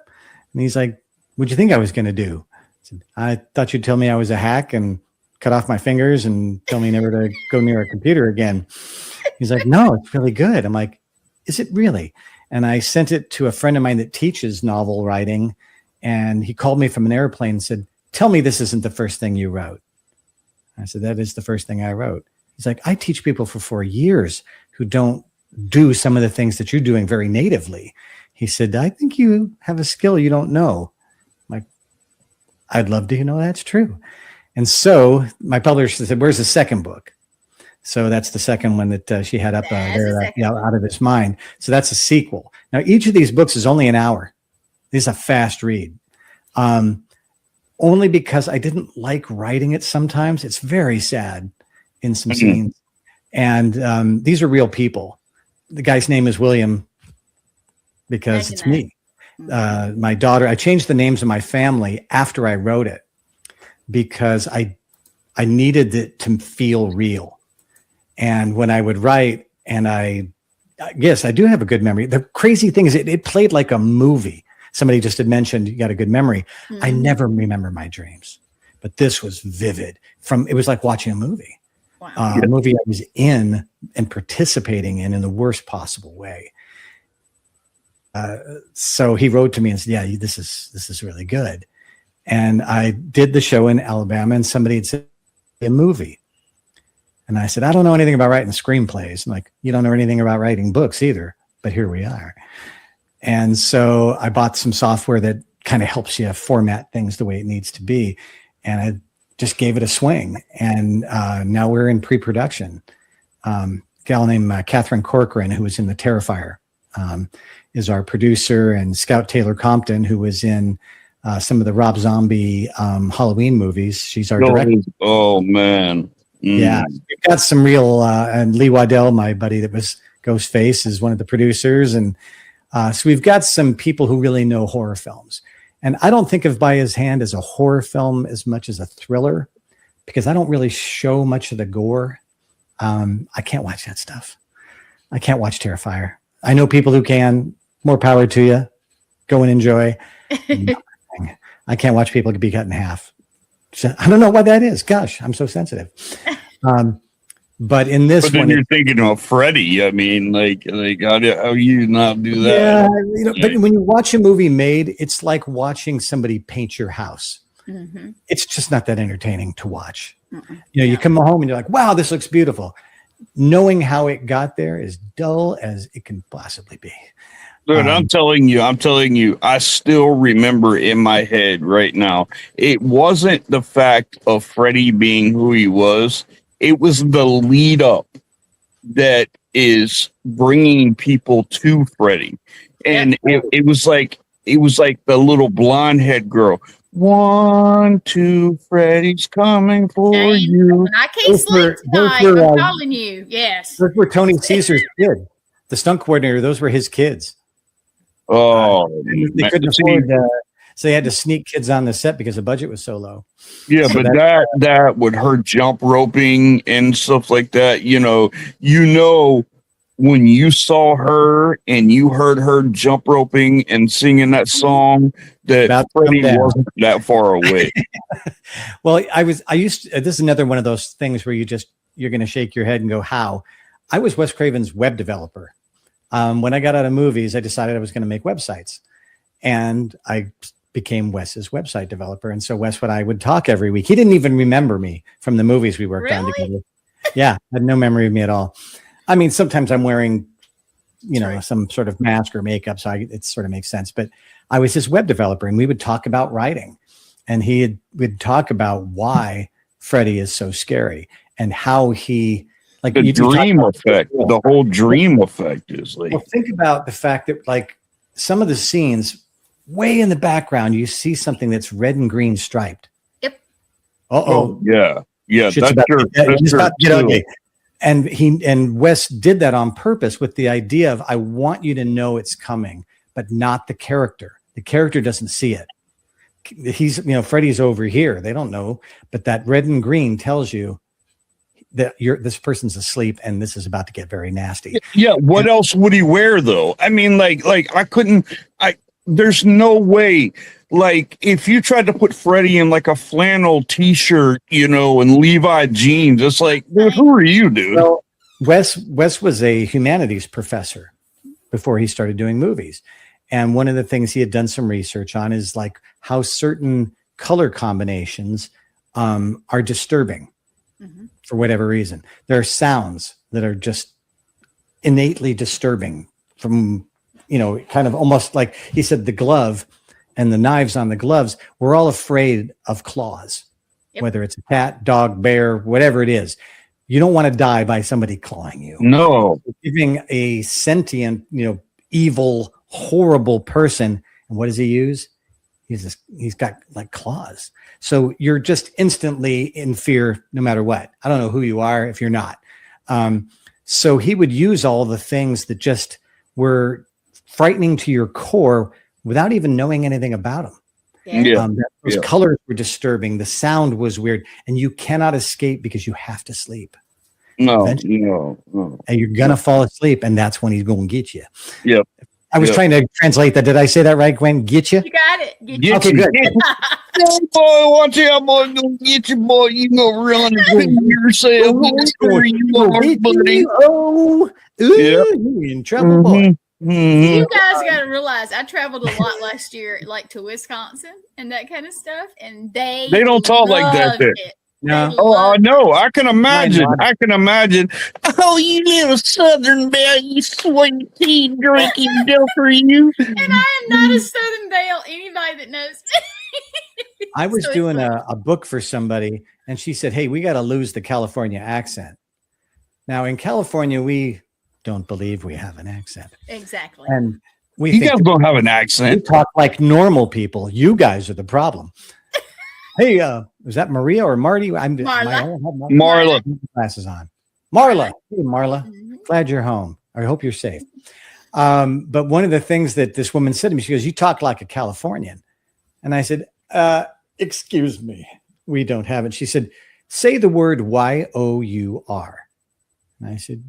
Speaker 3: And he's like, what'd you think I was going to do? I thought you'd tell me I was a hack and cut off my fingers and tell me never to go near a computer again. He's like, no, it's really good. I'm like, is it really? And I sent it to a friend of mine that teaches novel writing. And he called me from an airplane and said, tell me this isn't the first thing you wrote. I said, that is the first thing I wrote. He's like, I teach people for 4 years who don't do some of the things that you're doing very natively. He said, I think you have a skill you don't know. I'd love to know that's true. And so my publisher said, where's the second book? So that's the second one that she had up there, Out of His Mind. So that's a sequel. Now, each of these books is only an hour. This is a fast read. Only because I didn't like writing it sometimes. It's very sad in some scenes. And these are real people. The guy's name is William because it's me. My daughter, I changed the names of my family after I wrote it because I needed it to feel real. And when I would write, and I guess I do have a good memory. The crazy thing is it played like a movie. somebody just had mentioned you got a good memory. I
Speaker 2: Mhm.
Speaker 3: never remember my dreams, but this was vivid. It was like watching a movie,
Speaker 2: Wow.
Speaker 3: a movie I was in and participating in the worst possible way. So he wrote to me and said, "Yeah, this is really good." And I did the show in Alabama, and somebody had said a movie, and I said, "I don't know anything about writing screenplays." I'm like, "You don't know anything about writing books either," but here we are. And so I bought some software that kind of helps you format things the way it needs to be, and I just gave it a swing. And now we're in pre-production. Gal named Catherine Corcoran, who was in The Terrifier, is our producer, and Scout Taylor Compton, who was in some of the Rob Zombie Halloween movies. She's our director.
Speaker 1: Oh man.
Speaker 3: Yeah, we've got some real, and Lee Waddell, my buddy that was Ghostface, is one of the producers. And so we've got some people who really know horror films. And I don't think of By His Hand as a horror film as much as a thriller, because I don't really show much of the gore. I can't watch that stuff. I can't watch Terrifier. I know people who can. More power to you. Go and enjoy. I can't watch people be cut in half. So, I don't know why that is. Gosh, I'm so sensitive. But in this
Speaker 1: then
Speaker 3: one,
Speaker 1: you're thinking of Freddy. I mean, like how you not do that?
Speaker 3: yeah, but when you watch a movie made, it's like watching somebody paint your house.
Speaker 2: Mm-hmm.
Speaker 3: It's just not that entertaining to watch. You come home and you're like, wow, this looks beautiful. Knowing how it got there is dull as it can possibly be.
Speaker 1: Dude, I'm telling you, I still remember in my head right now. It wasn't the fact of Freddy being who he was. It was the lead up that is bringing people to Freddy. And it was like the little blonde head girl. 1, 2, Freddy's coming for
Speaker 2: Jane,
Speaker 1: you.
Speaker 2: when I can't sleep tonight, I'm calling you. Yes.
Speaker 3: Those were Tony Caesar's kids. The stunt coordinator, those were his kids.
Speaker 1: Oh,
Speaker 3: they couldn't afford, so they had to sneak kids on the set because the budget was so low.
Speaker 1: Yeah, but that with her jump roping and stuff like that, you know, when you saw her and you heard her jump roping and singing that song, that Freddy wasn't that far away.
Speaker 3: Well, this is another one of those things where you're going to shake your head and go, how? I was Wes Craven's web developer. When I got out of movies, I decided I was going to make websites, and I became Wes's website developer. And so Wes and I would talk every week. He didn't even remember me from the movies we worked on together. Yeah, had no memory of me at all. I mean, sometimes I'm wearing, some sort of mask or makeup, so it sort of makes sense. But I was his web developer, and we would talk about writing, and would talk about why Freddy is so scary and how he. Like
Speaker 1: the dream effect, the whole dream effect is like.
Speaker 3: Well, think about the fact that, like, some of the scenes, way in the background, you see something that's red and green striped.
Speaker 2: Yep.
Speaker 3: Oh,
Speaker 1: yeah. That's
Speaker 3: about to get ugly. And Wes did that on purpose with the idea of, I want you to know it's coming, but not the character. The character doesn't see it. He's, Freddy's over here. They don't know, but that red and green tells you that this person's asleep and this is about to get very nasty.
Speaker 1: Yeah. What else would he wear though? I mean, there's no way. Like, if you tried to put Freddy in like a flannel t-shirt, and Levi jeans, it's like, dude, who are you, dude?
Speaker 3: Well, Wes was a humanities professor before he started doing movies. And one of the things he had done some research on is like how certain color combinations are disturbing. Mm-hmm. For whatever reason. There are sounds that are just innately disturbing from, kind of almost like he said, the glove and the knives on the gloves, we're all afraid of claws, whether it's a cat, dog, bear, whatever it is. You don't want to die by somebody clawing you.
Speaker 1: No.
Speaker 3: Giving a sentient, evil, horrible person. And what does he use? He's got like claws. So you're just instantly in fear no matter what. I don't know who you are if you're not. So he would use all the things that just were frightening to your core without even knowing anything about them.
Speaker 2: Yeah.
Speaker 3: Those colors were disturbing. The sound was weird. And you cannot escape because you have to sleep.
Speaker 1: No.
Speaker 3: And you're going to fall asleep, and that's when he's going to get you.
Speaker 1: Yep.
Speaker 3: I was trying to translate that. Did I say that right, Gwen? Get you?
Speaker 2: You got it.
Speaker 3: Okay, good.
Speaker 1: Boy, watch out, boy. Gonna get you, boy. You gonna run and yourself. Where you are, buddy.
Speaker 3: Oh, you in trouble, boy.
Speaker 2: You guys got to realize I traveled a lot last year, like to Wisconsin and that kind of stuff, and they
Speaker 1: don't talk like that there.
Speaker 3: No.
Speaker 1: Oh, no, I can imagine. I can imagine. Oh, you little Southern belle, you sweet tea drinking joker, you.
Speaker 2: And I am not a Southern belle. Anybody that knows me.
Speaker 3: I was doing a book for somebody, and she said, "Hey, we got to lose the California accent." Now, in California, we don't believe we have an accent.
Speaker 2: Exactly.
Speaker 3: And
Speaker 1: you guys don't have an accent.
Speaker 3: We talk like normal people. You guys are the problem. Hey, was that Maria or Marty? I'm
Speaker 1: Marla.
Speaker 3: Glasses on. Marla. Hey, Marla. Glad you're home. I hope you're safe. But one of the things that this woman said to me, she goes, "You talk like a Californian." And I said, "Excuse me, we don't have it." She said, "Say the word Y-O-U-R." And I said,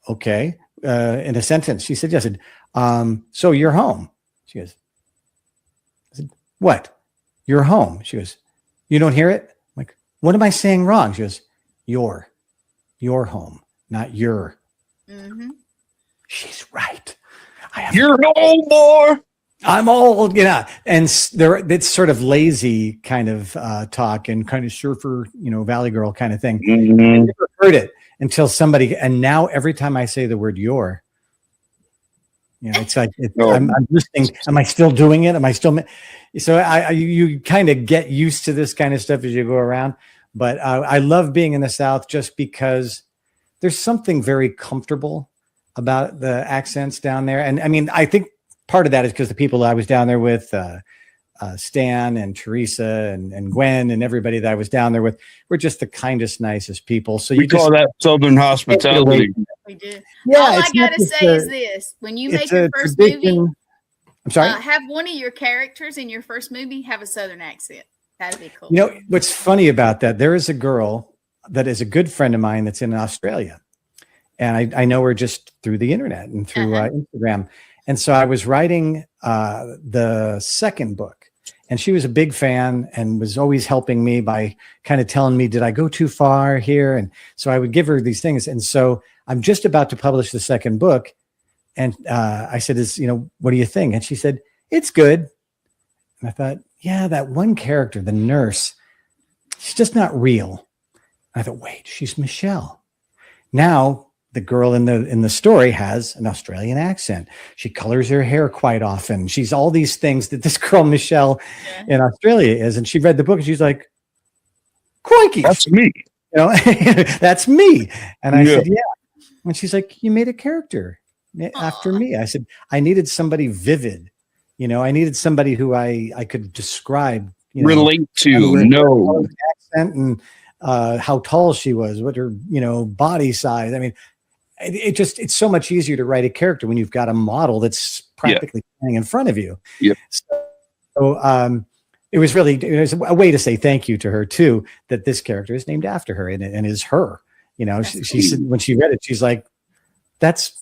Speaker 3: "Okay." In a sentence, she said, "Yes." I said, "So you're home?" She goes, I said, "What? You're home?" She goes, "You don't hear it?" I'm like, "What am I saying wrong?" She goes, Your home, not your."
Speaker 2: Mm-hmm.
Speaker 3: She's right.
Speaker 1: You're home, boy.
Speaker 3: I'm old, and it's sort of lazy kind of talk and kind of surfer, Valley Girl kind of thing.
Speaker 1: Mm-hmm.
Speaker 3: I never heard it until somebody, and now every time I say the word "your," it's like I'm listening. Am I still doing it? Am I still? So you kind of get used to this kind of stuff as you go around. But I love being in the South just because there's something very comfortable about the accents down there. And I mean, I think part of that is because the people I was down there with, Stan and Teresa and Gwen and everybody that I was down there with were just the kindest, nicest people. So
Speaker 1: we call that Southern hospitality.
Speaker 2: We do.
Speaker 3: Yeah,
Speaker 2: all I gotta say is this: when you make your first movie,
Speaker 3: I'm sorry,
Speaker 2: have one of your characters in your first movie have a Southern accent. That'd be cool.
Speaker 3: What's funny about that? There is a girl that is a good friend of mine that's in Australia, and I know her just through the internet and through Instagram. And so I was writing the second book. And she was a big fan and was always helping me by kind of telling me, did I go too far here? And so I would give her these things. And so I'm just about to publish the second book. And I said, what do you think? And she said, "It's good." And I thought, yeah, that one character, the nurse, she's just not real. I thought, wait, she's Michelle. Now the girl in the story has an Australian accent. She colors her hair quite often. She's all these things that this girl Michelle in Australia is. And she read the book and she's like, "Crikey,
Speaker 1: that's me."
Speaker 3: That's me. And I said, "Yeah." And she's like, "You made a character after me." I said, "I needed somebody vivid. I needed somebody who I could describe,
Speaker 1: relate to, know
Speaker 3: accent and how tall she was, what her, body size. I mean, it's so much easier to write a character when you've got a model that's practically standing in front of you.
Speaker 1: Yep.
Speaker 3: So it was a way to say thank you to her too, that this character is named after her and is her. She said when she read it, she's like, that's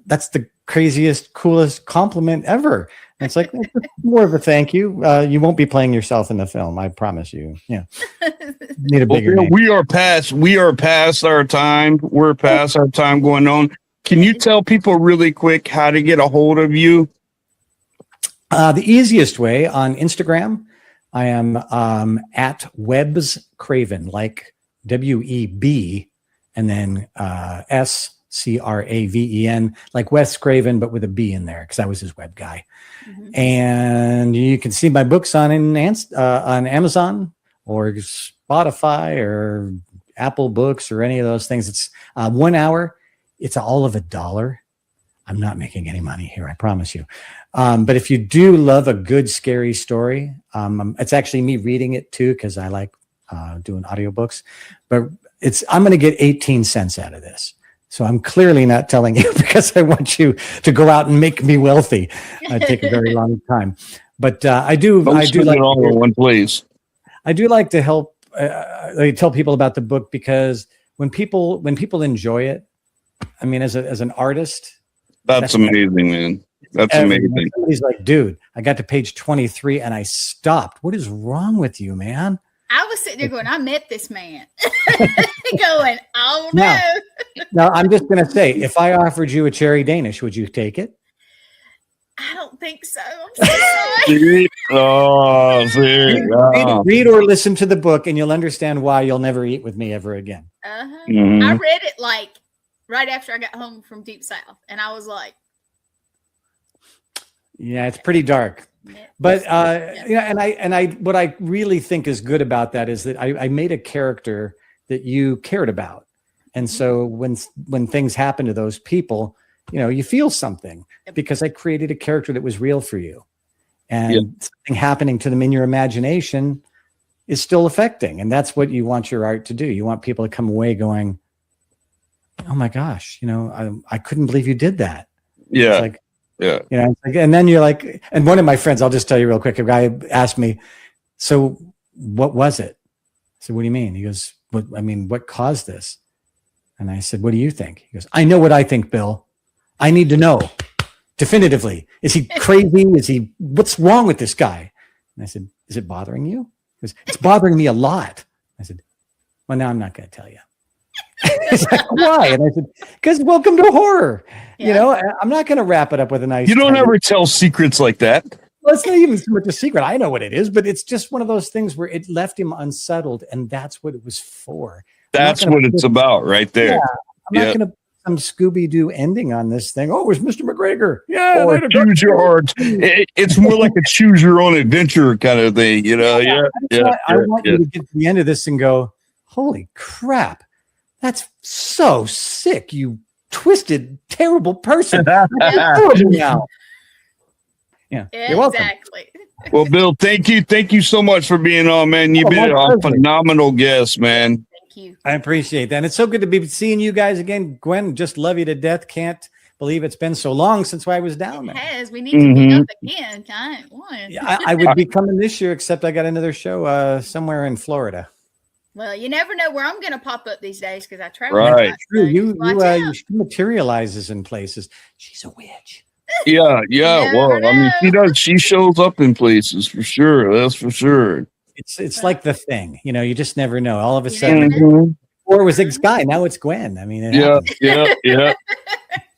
Speaker 3: the craziest, coolest compliment ever. And it's like more of a thank you. You won't be playing yourself in the film, I promise you. Yeah. Need a bigger name.
Speaker 1: We are past our time. We're past our time going on. Can you tell people really quick how to get a hold of you?
Speaker 3: The easiest way on Instagram, I am at Webbs Craven, like WEB and then SCRAVEN, like Wes Craven, but with a B in there because I was his web guy. Mm-hmm. And you can see my books on Amazon or Spotify or Apple Books or any of those things. It's 1 hour. It's all of $1. I'm not making any money here, I promise you. But if you do love a good, scary story, it's actually me reading it too, because I like doing audiobooks. But I'm going to get 18 cents out of this. So I'm clearly not telling you because I want you to go out and make me wealthy. It'd take a very long time. But I do like
Speaker 1: it all in one place.
Speaker 3: I do like to help tell people about the book, because when people enjoy it, I mean, as an artist,
Speaker 1: that's amazing, man. That's amazing.
Speaker 3: Somebody's like, dude, I got to page 23 and I stopped. What is wrong with you, man?
Speaker 2: I was sitting there going, I met this man. Going, oh no.
Speaker 3: Now, I'm just going to say, if I offered you a cherry Danish, would you take it?
Speaker 2: I don't think so. I'm so sorry.
Speaker 3: Read or listen to the book, and you'll understand why you'll never eat with me ever again.
Speaker 2: Mm-hmm. I read it like right after I got home from Deep South, and I was like,
Speaker 3: yeah, it's pretty dark. But and I what I really think is good about that is that I made a character that you cared about. And so when things happen to those people, you feel something because I created a character that was real for you. And something happening to them in your imagination is still affecting. And that's what you want your art to do. You want people to come away going, oh my gosh, I couldn't believe you did that.
Speaker 1: Yeah.
Speaker 3: It's like, and then you're like, and one of my friends, I'll just tell you real quick, a guy asked me, so what was it? I said, what do you mean? He goes, what caused this? And I said, what do you think? He goes, I know what I think, Bill. I need to know definitively. Is he crazy? What's wrong with this guy? And I said, is it bothering you? He goes, it's bothering me a lot. I said, well, now I'm not going to tell you. He's like, why? And I said, because welcome to horror. I'm not going to wrap it up with a nice.
Speaker 1: You don't ever tell secrets like that.
Speaker 3: Well, it's not even so much a secret. I know what it is, but it's just one of those things where it left him unsettled, and that's what it was for.
Speaker 1: That's what it's about right there.
Speaker 3: Yeah, I'm not going to put some Scooby-Doo ending on this thing. Oh, it was Mr. McGregor. Yeah.
Speaker 1: Or choose your art. It's more like a choose your own adventure kind of thing, I
Speaker 3: want you to get to the end of this and go, holy crap. That's so sick, you twisted, terrible person. Now. Yeah, you're welcome.
Speaker 2: Exactly.
Speaker 1: Well, Bill, thank you so much for being on, man. You've been a phenomenal guest, man.
Speaker 2: Thank you.
Speaker 3: I appreciate that. And it's so good to be seeing you guys again. Gwen, just love you to death. Can't believe it's been so long since I was down there.
Speaker 2: It has. We need to meet up again.
Speaker 3: I would be coming this year, except I got another show somewhere in Florida.
Speaker 2: Well, you never know where I'm going to pop up these days because I travel.
Speaker 1: Right.
Speaker 3: True. She materializes in places. She's a witch.
Speaker 1: Yeah. Well, she shows up in places for sure. That's for sure.
Speaker 3: It's like the thing, you just never know. All of a sudden, or it was this guy. Now it's Gwen.
Speaker 1: Yeah.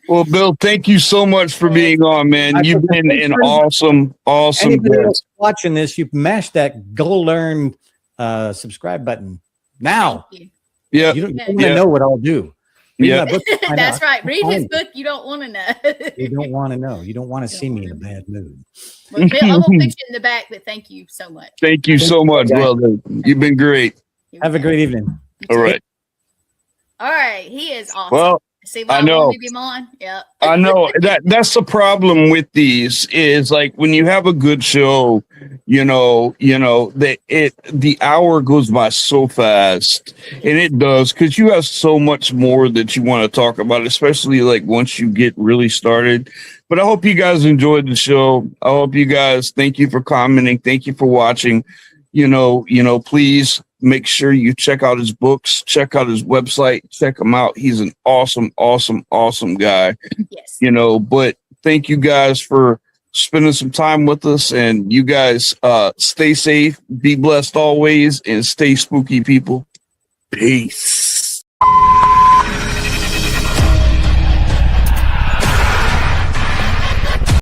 Speaker 1: Well, Bill, thank you so much for being on, man. You've been an awesome guest.
Speaker 3: Watching this, you've mashed that go learn subscribe button now.
Speaker 1: Yeah.
Speaker 3: You don't want to know what I'll do.
Speaker 2: That's right. Read his book. You don't want to know.
Speaker 3: You don't want to know. You don't want to see me in a bad mood.
Speaker 2: Well, Bill, I'm gonna put you in the back, but thank you so much.
Speaker 1: Thank you so much, brother. You've been great.
Speaker 3: Have a great evening.
Speaker 1: All right.
Speaker 2: He is awesome.
Speaker 1: Well,
Speaker 2: see why
Speaker 1: I know.
Speaker 2: Him on? Yep.
Speaker 1: I know that's the problem with these is like when you have a good show, the hour goes by so fast, and it does because you have so much more that you want to talk about, especially like once you get really started. But I hope you guys enjoyed the show. I hope you guys. Thank you for commenting. Thank you for watching. Please make sure you check out his books, check out his website, check him out. He's an awesome guy.
Speaker 2: Yes.
Speaker 1: But thank you guys for spending some time with us, and you guys stay safe, be blessed always, and stay spooky, people. Peace.